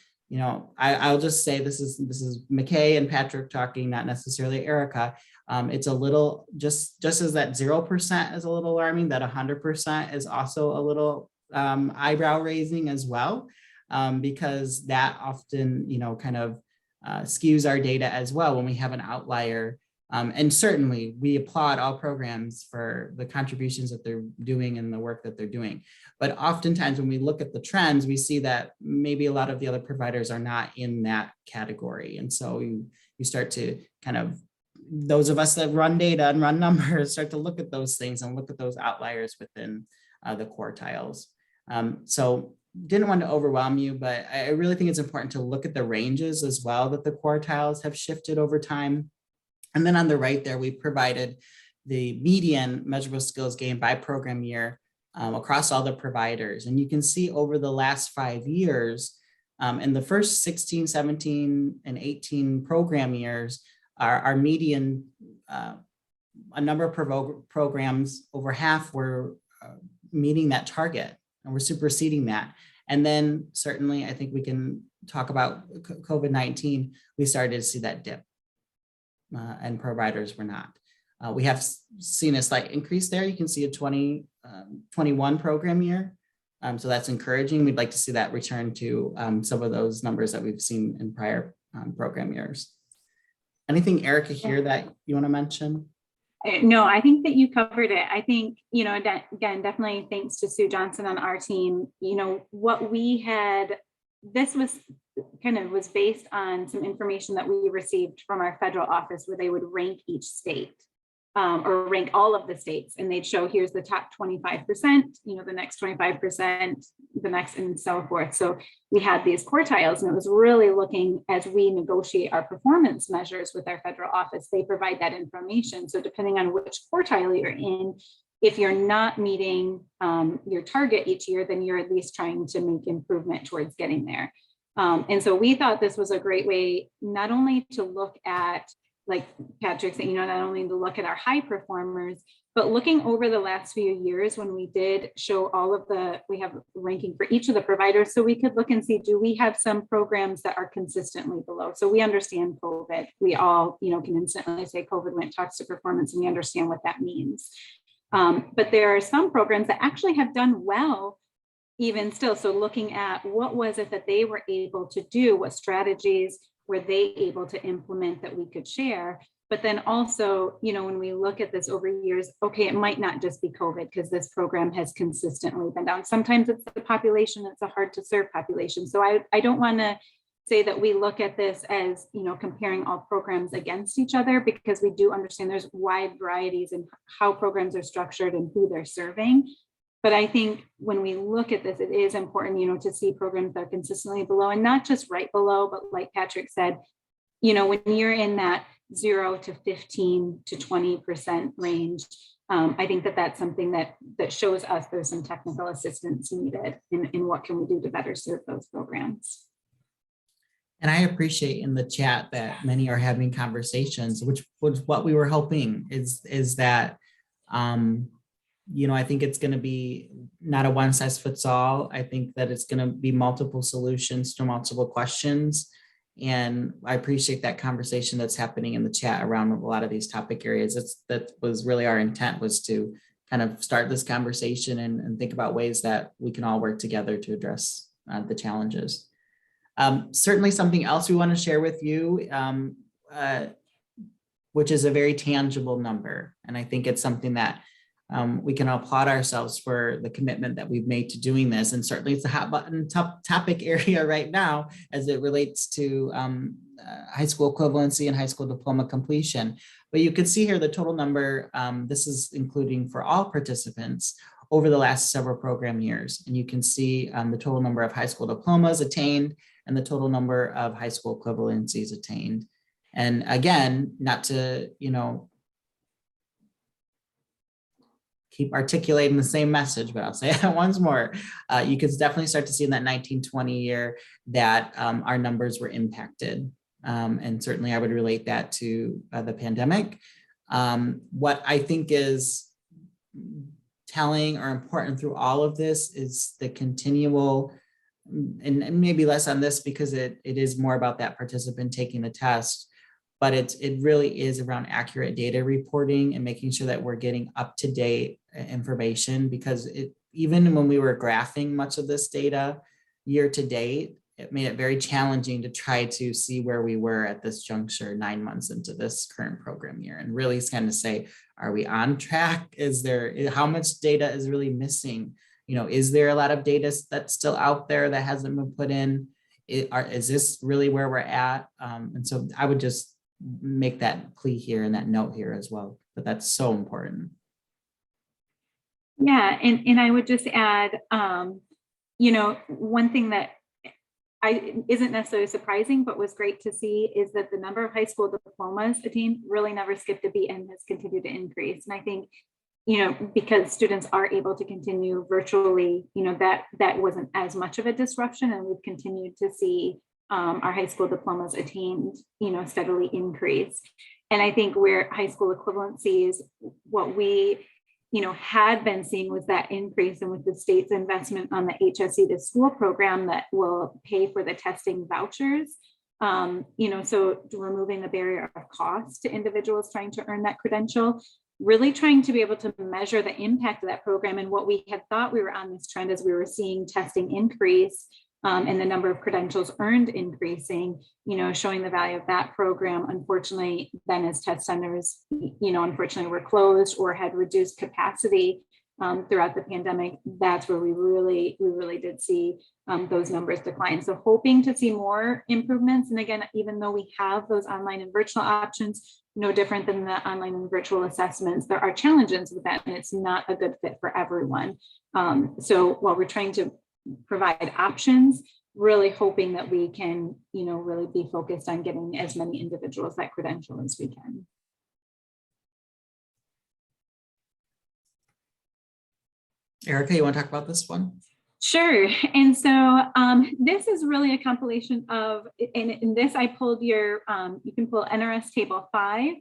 Speaker 2: I'll just say this is MACAE and Patrick talking, not necessarily Erica. It's a little, just as that 0% is a little alarming, that 100% is also a little eyebrow raising as well, because that often, kind of skews our data as well when we have an outlier. And certainly we applaud all programs for the contributions that they're doing and the work that they're doing. But oftentimes when we look at the trends, we see that maybe a lot of the other providers are not in that category. And so you start to kind of, those of us that run data and run numbers start to look at those things and look at those outliers within the quartiles. So didn't want to overwhelm you, but I really think it's important to look at the ranges as well, that the quartiles have shifted over time. And then on the right there, we provided the median measurable skills gain by program year across all the providers. And you can see over the last 5 years, in the first 16, 17, and 18 program years, our median, a number of programs, over half were meeting that target, and we're superseding that. And then certainly, I think we can talk about COVID-19, we started to see that dip. And providers were not. We have seen a slight increase there. You can see a 21 program year. So that's encouraging. We'd like to see that return to some of those numbers that we've seen in prior program years. Anything, Erica, here that you want to mention?
Speaker 3: No, I think that you covered it. I think, again, definitely thanks to Sue Johnson on our team. What we had, this kind of was based on some information that we received from our federal office, where they would rank each state, or rank all of the states, and they'd show, here's the top 25%, the next 25%, the next, and so forth. So we had these quartiles, and it was really looking, as we negotiate our performance measures with our federal office, they provide that information. So depending on which quartile you're in, if you're not meeting your target each year, then you're at least trying to make improvement towards getting there. And so we thought this was a great way, not only to look at, like Patrick said, not only to look at our high performers, but looking over the last few years when we did show all of we have ranking for each of the providers, so we could look and see, do we have some programs that are consistently below? So we understand COVID. We all, can instantly say COVID went toxic performance, and we understand what that means. But there are some programs that actually have done well even still. So looking at what was it that they were able to do, what strategies were they able to implement that we could share? But then also, when we look at this over years, okay, it might not just be COVID, because this program has consistently been down. Sometimes it's the population, it's a hard to serve population. So I don't want to say that we look at this as, comparing all programs against each other, because we do understand there's wide varieties in how programs are structured and who they're serving. But I think when we look at this, it is important, to see programs that are consistently below, and not just right below, but like Patrick said, when you're in that 0 to 15 to 20% range, I think that that's something that shows us there's some technical assistance needed in what can we do to better serve those programs.
Speaker 2: And I appreciate in the chat that many are having conversations, which was what we were hoping is that, I think it's going to be not a one size fits all. I think that it's going to be multiple solutions to multiple questions. And I appreciate that conversation that's happening in the chat around a lot of these topic areas. That was really our intent, was to kind of start this conversation and think about ways that we can all work together to address the challenges. Certainly something else we want to share with you, which is a very tangible number. And I think it's something that we can applaud ourselves for the commitment that we've made to doing this. And certainly it's a hot button topic area right now as it relates to high school equivalency and high school diploma completion. But you can see here the total number, this is including for all participants over the last several program years. And you can see the total number of high school diplomas attained and the total number of high school equivalencies attained. And again, not to, keep articulating the same message, but I'll say it once more. You could definitely start to see in that 1920 year that our numbers were impacted. And certainly I would relate that to the pandemic. What I think is telling or important through all of this is the continual, and maybe less on this because it is more about that participant taking the test, but it really is around accurate data reporting and making sure that we're getting up-to-date information, because even when we were graphing much of this data year to date, it made it very challenging to try to see where we were at this juncture 9 months into this current program year, and really kind of say, are we on track? How much data is really missing? Is there a lot of data that's still out there that hasn't been put in? Is this really where we're at? And so I would just make that plea here and that note here as well, but that's so important.
Speaker 3: Yeah, and I would just add, one thing that isn't necessarily surprising, but was great to see, is that the number of high school diplomas attained really never skipped a beat and has continued to increase. And I think, because students are able to continue virtually, that wasn't as much of a disruption, and we've continued to see our high school diplomas attained, steadily increase. And I think where high school equivalencies, what we, had been seeing was that increase, and with the state's investment on the HSE to school program that will pay for the testing vouchers, so removing the barrier of cost to individuals trying to earn that credential, really trying to be able to measure the impact of that program. And what we had thought we were on this trend as we were seeing testing increase, and the number of credentials earned increasing, showing the value of that program. Unfortunately, then as test centers, unfortunately were closed or had reduced capacity, throughout the pandemic, that's where we really did see those numbers decline. So hoping to see more improvements. And again, even though we have those online and virtual options, no different than the online and virtual assessments, there are challenges with that, and it's not a good fit for everyone. So while we're trying to provide options, really hoping that we can, really be focused on getting as many individuals that credential as we can.
Speaker 2: Erica, you want to talk about this one?
Speaker 3: Sure. And so this is really a compilation of, and in this I pulled your, you can pull NRS Table 5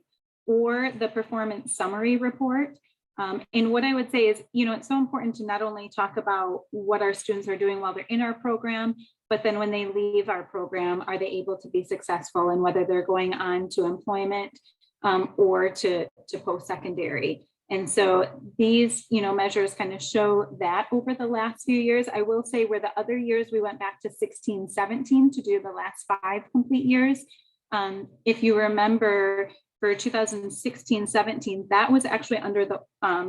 Speaker 3: or the Performance Summary Report. And what I would say is, it's so important to not only talk about what our students are doing while they're in our program, but then when they leave our program, are they able to be successful, and whether they're going on to employment or to post-secondary. And so these, measures kind of show that over the last few years. I will say where the other years we went back to 16, 17 to do the last 5 complete years. If you remember, for 2016-17, that was actually under the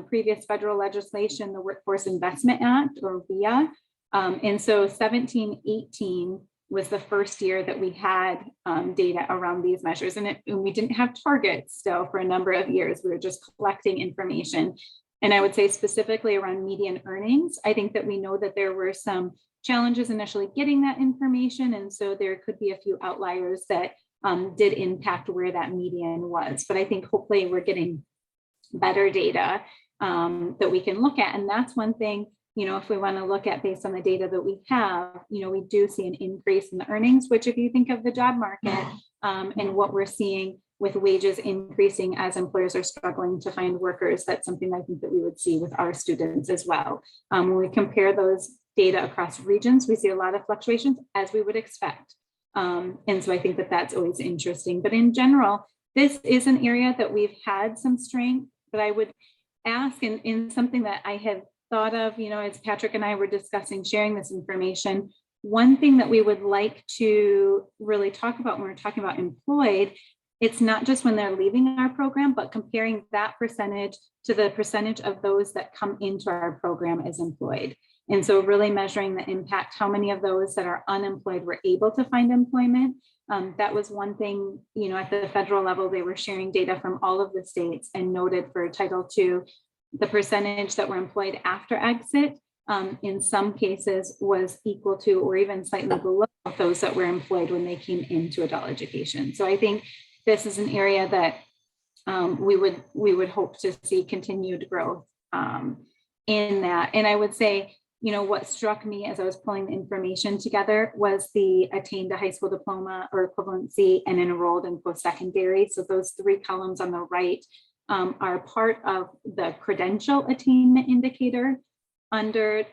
Speaker 3: previous federal legislation, the Workforce Investment Act, or VIA. And so 17-18 was the first year that we had data around these measures. And we didn't have targets still for a number of years. We were just collecting information. And I would say specifically around median earnings, I think that we know that there were some challenges initially getting that information. And so there could be a few outliers that did impact where that median was. But I think hopefully we're getting better data that we can look at. And that's one thing, if we want to look at based on the data that we have, we do see an increase in the earnings, which if you think of the job market and what we're seeing with wages increasing as employers are struggling to find workers, that's something I think that we would see with our students as well. When we compare those data across regions, we see a lot of fluctuations, as we would expect. And so I think that that's always interesting. But in general, this is an area that we've had some strength, but I would ask, in something that I have thought of, as Patrick and I were discussing sharing this information, one thing that we would like to really talk about when we're talking about employed, it's not just when they're leaving our program, but comparing that percentage to the percentage of those that come into our program as employed. And so really measuring the impact, how many of those that are unemployed were able to find employment. That was one thing, at the federal level, they were sharing data from all of the states and noted for Title II, the percentage that were employed after exit, in some cases was equal to or even slightly below those that were employed when they came into adult education. So I think this is an area that we would hope to see continued growth in that. And I would say, what struck me as I was pulling the information together was the attained a high school diploma or equivalency and enrolled in post-secondary. So those 3 columns on the right are part of the credential attainment indicator under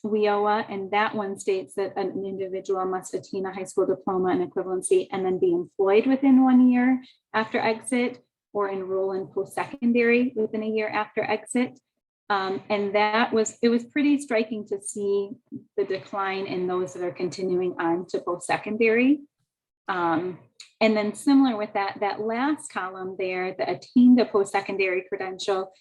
Speaker 3: WIOA, and that one states that an individual must attain a high school diploma and equivalency and then be employed within 1 year after exit, or enroll in post-secondary within a year after exit. And it was pretty striking to see the decline in those that are continuing on to post-secondary. And then similar with that last column there, the attained a post-secondary credential,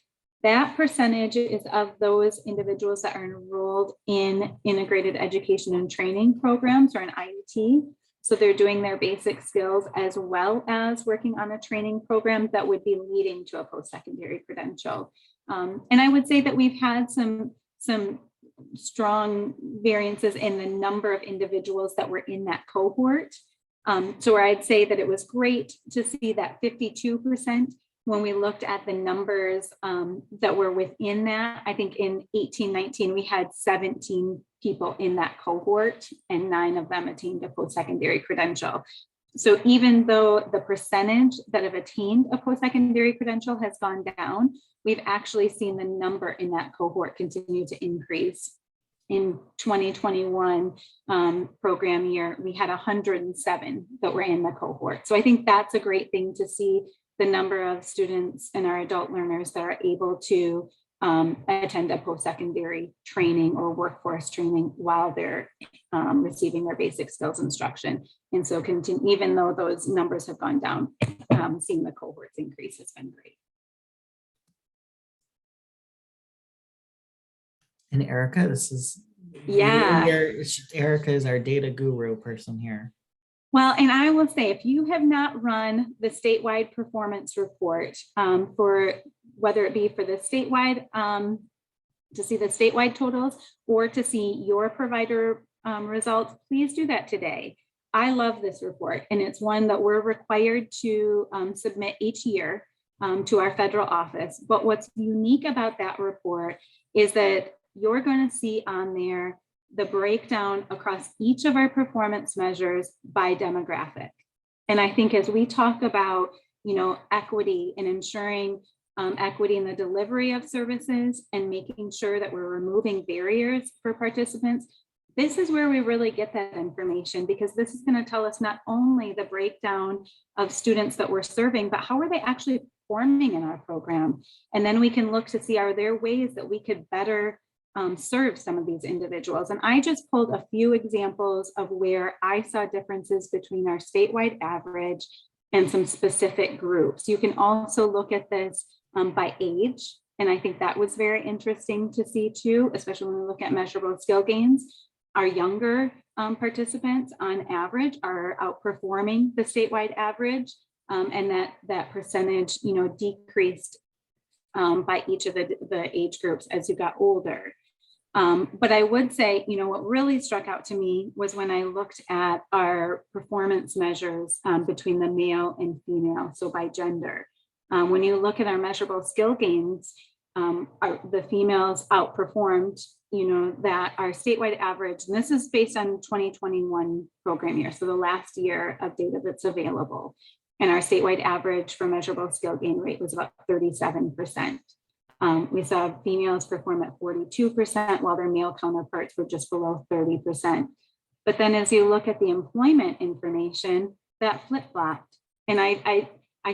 Speaker 3: that percentage is of those individuals that are enrolled in integrated education and training programs, or an IET. So they're doing their basic skills as well as working on a training program that would be leading to a post-secondary credential. And I would say that we've had some strong variances in the number of individuals that were in that cohort. So where I'd say that it was great to see that 52% when we looked at the numbers that were within that. I think in 18-19, we had 17 people in that cohort and 9 of them attained a post-secondary credential. So even though the percentage that have attained a post-secondary credential has gone down, we've actually seen the number in that cohort continue to increase. In 2021 program year, we had 107 that were in the cohort. So I think that's a great thing to see, the number of students and our adult learners that are able to attend a post-secondary training or workforce training while they're receiving their basic skills instruction. And so even though those numbers have gone down, seeing the cohorts increase has been great.
Speaker 2: And Erica, this is,
Speaker 3: Yeah.
Speaker 2: Erica is our data guru person here.
Speaker 3: Well, and I will say, if you have not run the statewide performance report for whether it be for the statewide, to see the statewide totals or to see your provider results, please do that today. I love this report, and it's one that we're required to submit each year to our federal office. But what's unique about that report is that you're going to see on there the breakdown across each of our performance measures by demographic. And I think as we talk about, equity and ensuring equity in the delivery of services and making sure that we're removing barriers for participants, this is where we really get that information, because this is going to tell us not only the breakdown of students that we're serving, but how are they actually performing in our program? And then we can look to see, are there ways that we could better serve some of these individuals? And I just pulled a few examples of where I saw differences between our statewide average and some specific groups. You can also look at this by age. And I think that was very interesting to see too, especially when we look at measurable skill gains. Our younger participants on average are outperforming the statewide average, and that percentage, decreased by each of the age groups as you got older. But I would say, what really struck out to me was when I looked at our performance measures between the male and female, so by gender. When you look at our measurable skill gains, the females outperformed, that our statewide average, and this is based on 2021 program year, so the last year of data that's available. And our statewide average for measurable skill gain rate was about 37%. We saw females perform at 42%, while their male counterparts were just below 30%. But then as you look at the employment information, that flip-flopped. And I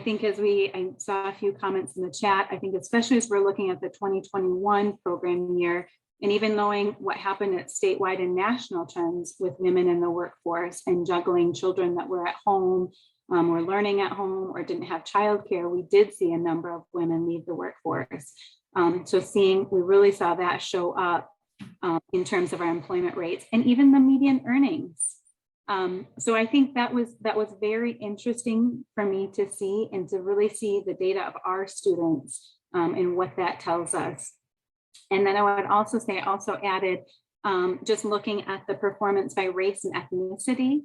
Speaker 3: think I saw a few comments in the chat, I think especially as we're looking at the 2021 program year, and even knowing what happened at statewide and national trends with women in the workforce and juggling children that were at home, were learning at home, or didn't have childcare, we did see a number of women leave the workforce. So we really saw that show up in terms of our employment rates and even the median earnings. So I think that was very interesting for me to see, and to really see the data of our students and what that tells us. And then I would also say, I also added just looking at the performance by race and ethnicity.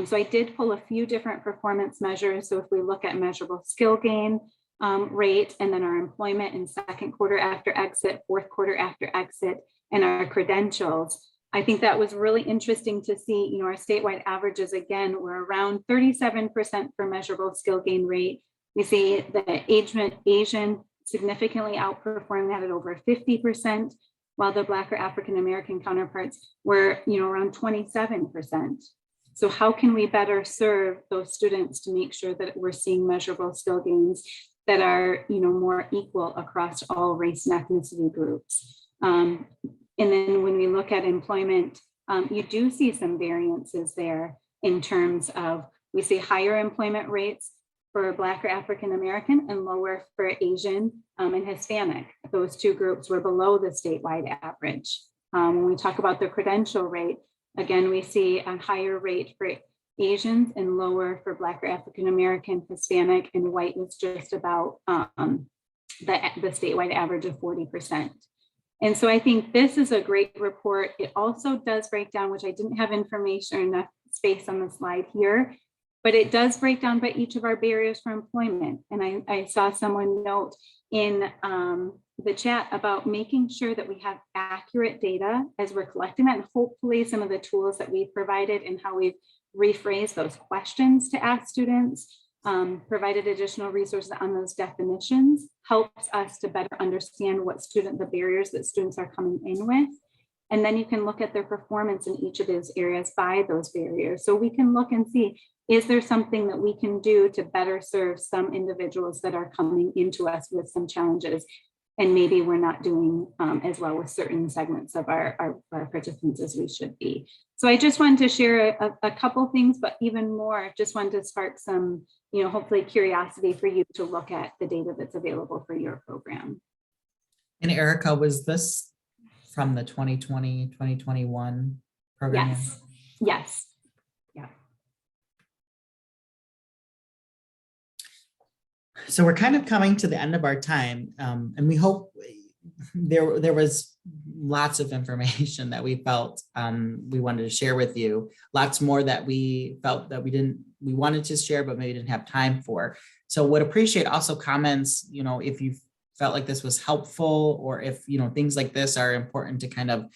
Speaker 3: So I did pull a few different performance measures. So if we look at measurable skill gain rate, and then our employment in second quarter after exit, fourth quarter after exit, and our credentials, I think that was really interesting to see. Our statewide averages, again, were around 37% for measurable skill gain rate. We see the Asian significantly outperforming that at over 50%, while the Black or African American counterparts were, around 27%. So how can we better serve those students to make sure that we're seeing measurable skill gains that are, more equal across all race and ethnicity groups? And then when we look at employment, you do see some variances there in terms of, we see higher employment rates for Black or African American and lower for Asian and Hispanic. Those two groups were below the statewide average. When we talk about the credential rate, again, we see a higher rate for Asians and lower for Black or African American, Hispanic, and white was just about the statewide average of 40%. And so I think this is a great report. It also does break down, which I didn't have information or enough space on the slide here, but it does break down by each of our barriers for employment. And I saw someone note in the chat about making sure that we have accurate data as we're collecting that, and hopefully some of the tools that we've provided and how we've rephrased those questions to ask students, provided additional resources on those definitions, helps us to better understand the barriers that students are coming in with. And then you can look at their performance in each of those areas by those barriers. So we can look and see, is there something that we can do to better serve some individuals that are coming into us with some challenges? And maybe we're not doing as well with certain segments of our participants as we should be. So I just wanted to share a couple things, but even more, just wanted to spark some, hopefully curiosity for you to look at the data that's available for your program.
Speaker 2: And Erica, was this from the 2020, 2021 program?
Speaker 3: Yes, yes. Yeah.
Speaker 2: So we're kind of coming to the end of our time, and we hope there was lots of information that we felt we wanted to share with you. Lots more that we felt that we wanted to share, but maybe didn't have time for. So would appreciate also comments, if you felt like this was helpful, or if, things like this are important to kind of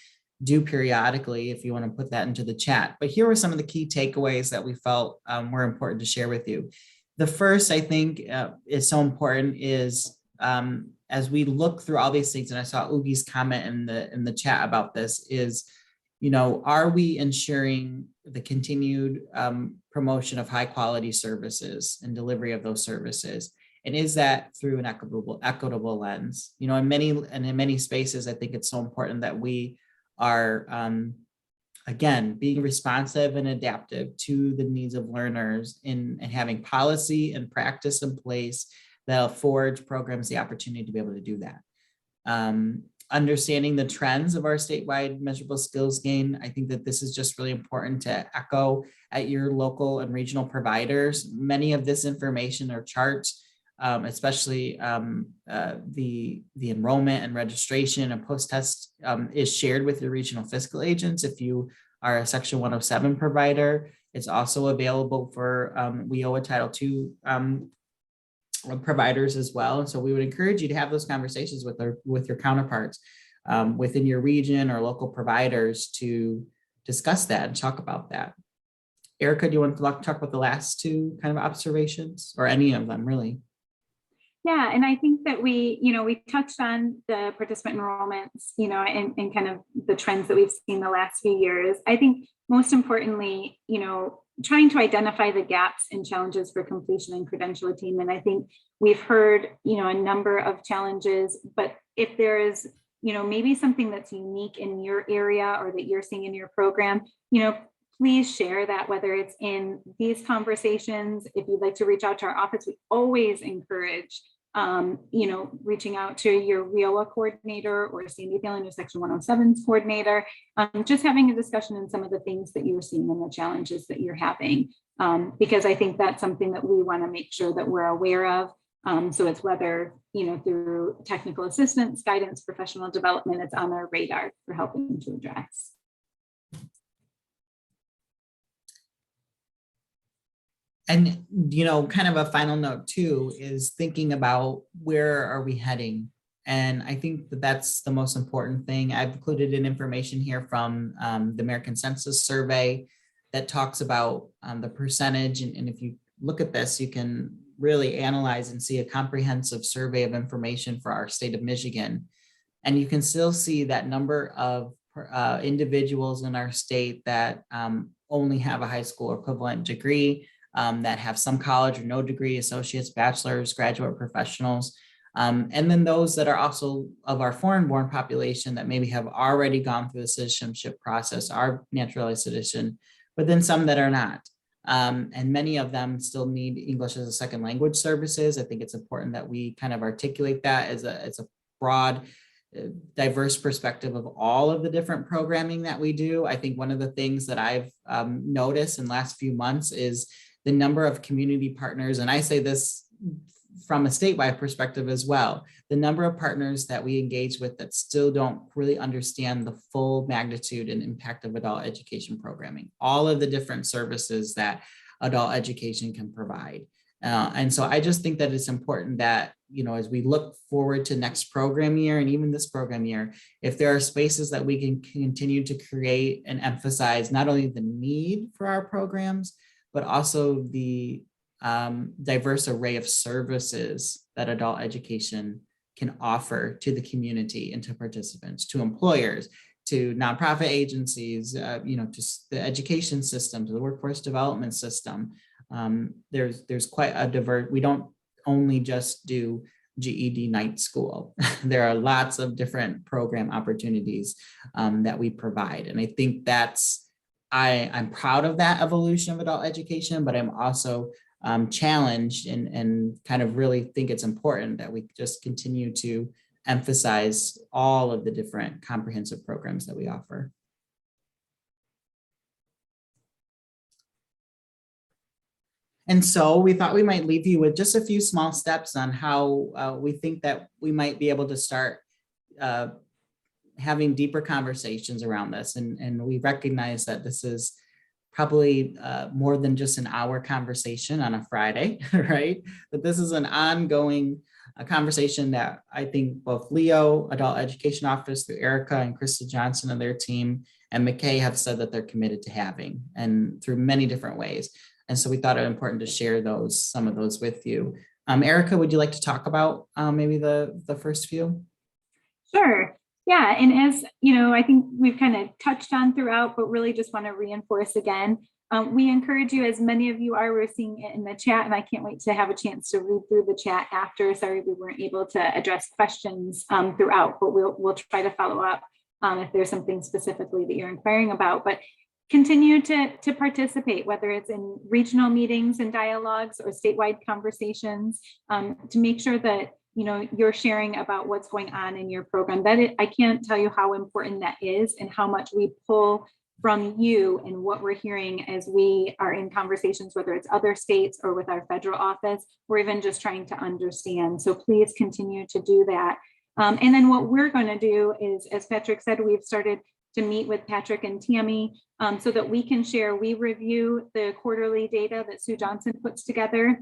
Speaker 2: do periodically, if you want to put that into the chat. But here were some of the key takeaways that we felt were important to share with you. The first, I think, is so important is as we look through all these things, and I saw Ugi's comment in the chat about this, is, are we ensuring the continued promotion of high quality services and delivery of those services? And is that through an equitable lens? In many spaces, I think it's so important that we are, again, being responsive and adaptive to the needs of learners and having policy and practice in place that affords programs the opportunity to be able to do that. Understanding the trends of our statewide measurable skills gain, I think that this is just really important to echo at your local and regional providers. Many of this information or charts, especially the enrollment and registration and post-test is shared with your regional fiscal agents. If you are a Section 107 provider, it's also available for WIOA Title II providers as well. And so we would encourage you to have those conversations with your counterparts within your region or local providers to discuss that and talk about that. Erica, do you want to talk about the last two kind of observations, or any of them really?
Speaker 3: Yeah, and I think that we touched on the participant enrollments, and kind of the trends that we've seen the last few years. I think most importantly, trying to identify the gaps and challenges for completion and credential attainment. I think we've heard, a number of challenges, but if there is, maybe something that's unique in your area or that you're seeing in your program, please share that, whether it's in these conversations. If you'd like to reach out to our office, we always encourage, reaching out to your WIOA coordinator or Sandy Thielen, your Section 107's coordinator, just having a discussion on some of the things that you're seeing and the challenges that you're having, because I think that's something that we want to make sure that we're aware of. So it's whether, through technical assistance, guidance, professional development, it's on our radar for helping to address.
Speaker 2: And, kind of a final note too, is thinking about where are we heading? And I think that that's the most important thing. I've included in information here from the American Census survey that talks about the percentage. And if you look at this, you can really analyze and see a comprehensive survey of information for our state of Michigan. And you can still see that number of individuals in our state that only have a high school equivalent degree, that have some college or no degree, associates, bachelors, graduate professionals. And then those that are also of our foreign-born population that maybe have already gone through the citizenship process, are naturalized citizen, but then some that are not. And many of them still need English as a second language services. I think it's important that we kind of articulate that as a broad, diverse perspective of all of the different programming that we do. I think one of the things that I've noticed in the last few months is the number of community partners, and I say this from a statewide perspective as well, the number of partners that we engage with that still don't really understand the full magnitude and impact of adult education programming, all of the different services that adult education can provide. And so I just think that it's important that, as we look forward to next program year and even this program year, if there are spaces that we can continue to create and emphasize not only the need for our programs, but also the diverse array of services that adult education can offer to the community and to participants, to employers, to nonprofit agencies, to the education system, to the workforce development system. There's quite a diverse, we don't only just do GED night school. There are lots of different program opportunities that we provide. And I think I'm proud of that evolution of adult education, but I'm also challenged and kind of really think it's important that we just continue to emphasize all of the different comprehensive programs that we offer. And so we thought we might leave you with just a few small steps on how we think that we might be able to start having deeper conversations around this. And we recognize that this is probably more than just an hour conversation on a Friday, right? But this is an ongoing conversation that I think both Leo, Adult Education Office, through Erica and Krista Johnson and their team, and MACAE have said that they're committed to having, and through many different ways. And so we thought it important to share some of those with you. Erica, would you like to talk about maybe the first few?
Speaker 3: Sure. Yeah. And as you know, I think we've kind of touched on throughout, but really just want to reinforce again. We encourage you, as many of you are, we're seeing it in the chat, and I can't wait to have a chance to read through the chat after. Sorry, we weren't able to address questions throughout, but we'll try to follow up if there's something specifically that you're inquiring about. But continue to participate, whether it's in regional meetings and dialogues or statewide conversations, to make sure that you're sharing about what's going on in your program. I can't tell you how important that is, and how much we pull from you and what we're hearing as we are in conversations, whether it's other states or with our federal office, or even just trying to understand. So please continue to do that. And then what we're going to do is, as Patrick said, we've started to meet with Patrick and Tammy so that we can share. We review the quarterly data that Sue Johnson puts together,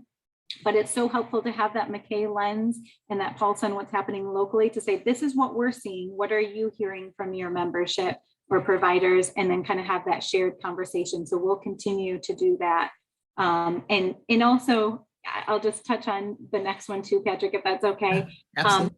Speaker 3: but it's so helpful to have that MACAE lens and that pulse on what's happening locally to say, this is what we're seeing. What are you hearing from your membership or providers? And then kind of have that shared conversation. So we'll continue to do that. And also, I'll just touch on the next one too, Patrick, if that's okay.
Speaker 2: Absolutely.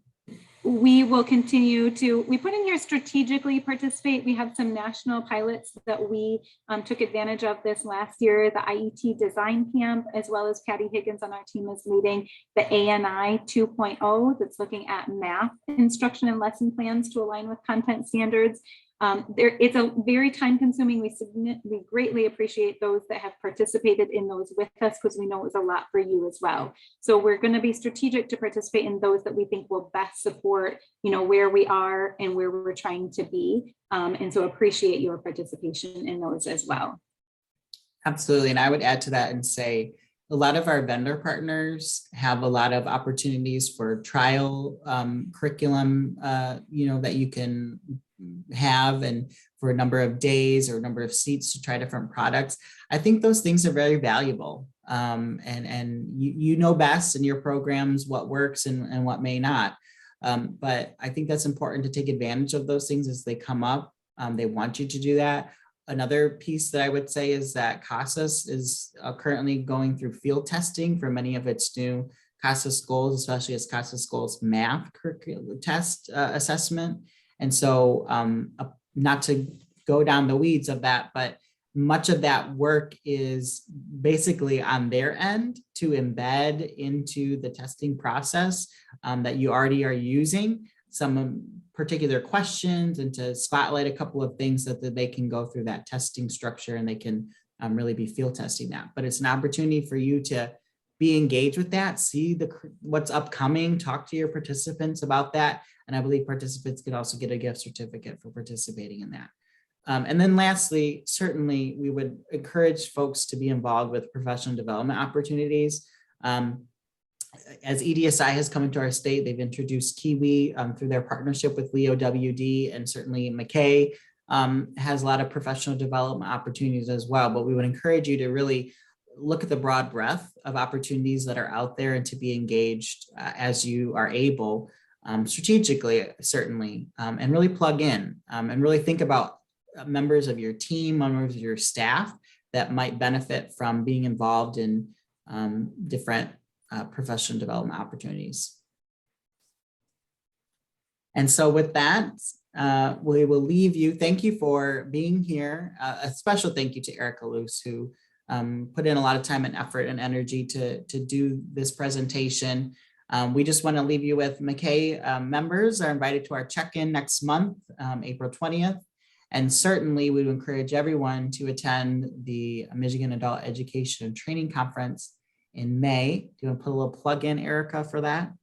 Speaker 3: We will continue we put in here strategically participate. We have some national pilots that we took advantage of this last year, the IET Design Camp, as well as Patty Higgins on our team is leading the ANI 2.0 that's looking at math instruction and lesson plans to align with content standards. It's a very time consuming. We greatly appreciate those that have participated in those with us, because we know it was a lot for you as well. So we're going to be strategic to participate in those that we think will best support, where we are and where we're trying to be. And so appreciate your participation in those as well.
Speaker 2: Absolutely. And I would add to that and say, a lot of our vendor partners have a lot of opportunities for trial curriculum, that you can have, and for a number of days or a number of seats to try different products. I think those things are very valuable. And you know best in your programs what works and what may not. But I think that's important to take advantage of those things as they come up. They want you to do that. Another piece that I would say is that CASAS is currently going through field testing for many of its new CASAS goals, especially as CASAS goals math curriculum test assessment. And so not to go down the weeds of that, but much of that work is basically on their end to embed into the testing process that you already are using some particular questions, and to spotlight a couple of things that they can go through that testing structure, and they can really be field testing that. But it's an opportunity for you to be engaged with that, see what's upcoming, talk to your participants about that. And I believe participants could also get a gift certificate for participating in that. And then lastly, certainly we would encourage folks to be involved with professional development opportunities. As EDSI has come into our state, they've introduced Kiwi through their partnership with Leo WD, and certainly MACAE has a lot of professional development opportunities as well. But we would encourage you to really look at the broad breadth of opportunities that are out there, and to be engaged as you are able, strategically, certainly, and really plug in and really think about members of your team, members of your staff that might benefit from being involved in different professional development opportunities. And so with that, we will leave you. Thank you for being here. A special thank you to Erica Luce, who put in a lot of time and effort and energy to do this presentation. We just want to leave you with MACAE members are invited to our check-in next month, April 20th. And certainly we would encourage everyone to attend the Michigan Adult Education and Training Conference in May. Do you want to put a little plug in, Erica, for that?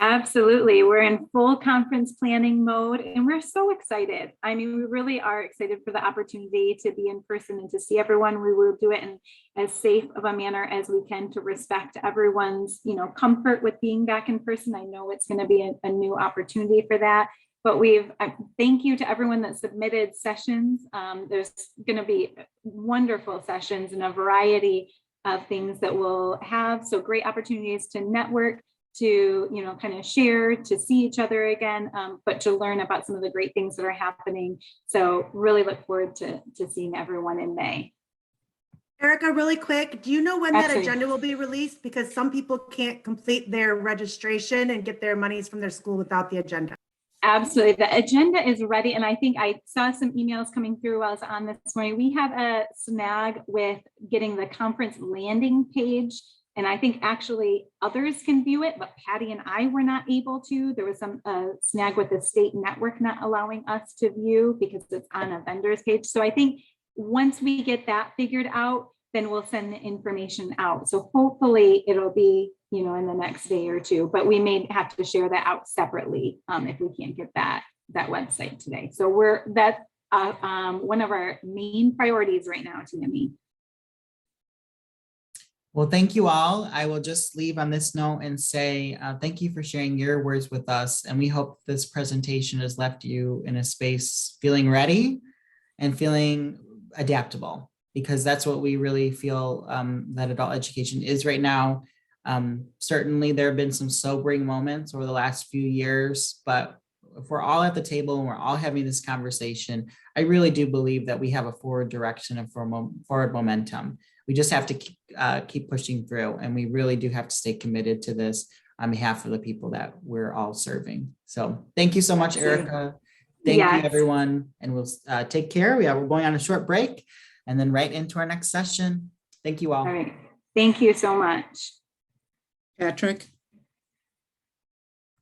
Speaker 3: Absolutely. We're in full conference planning mode and we're so excited. I mean, we really are excited for the opportunity to be in person and to see everyone. We will do it in as safe of a manner as we can to respect everyone's, comfort with being back in person. I know it's going to be a new opportunity for that, but thank you to everyone that submitted sessions. There's going to be wonderful sessions and a variety of things that we'll have. So great opportunities to network, to kind of share, to see each other again, but to learn about some of the great things that are happening. So really look forward to seeing everyone in May.
Speaker 1: Erica, really quick, do you know when
Speaker 3: Absolutely.
Speaker 1: that agenda will be released? Because some people can't complete their registration and get their monies from their school without the agenda.
Speaker 3: Absolutely. The agenda is ready. And I think I saw some emails coming through while I was on this morning. We have a snag with getting the conference landing page. And I think actually others can view it, but Patty and I were not able to. There was some snag with the state network not allowing us to view because it's on a vendor's page. So I think once we get that figured out, then we'll send the information out. So hopefully it'll be, in the next day or two, but we may have to share that out separately if we can't get that website today. So that's one of our main priorities right now, Tammy.
Speaker 2: Well, thank you all. I will just leave on this note and say thank you for sharing your words with us. And we hope this presentation has left you in a space feeling ready and feeling adaptable, because that's what we really feel that adult education is right now. Certainly, there have been some sobering moments over the last few years, but if we're all at the table and we're all having this conversation, I really do believe that we have a forward direction and forward momentum. We just have to keep pushing through, and we really do have to stay committed to this on behalf of the people that we're all serving. So thank you so much, Erica. Thank you, everyone, and we'll take care. We're going on a short break and then right into our next session. Thank you all.
Speaker 3: All right. Thank you so much.
Speaker 4: Patrick?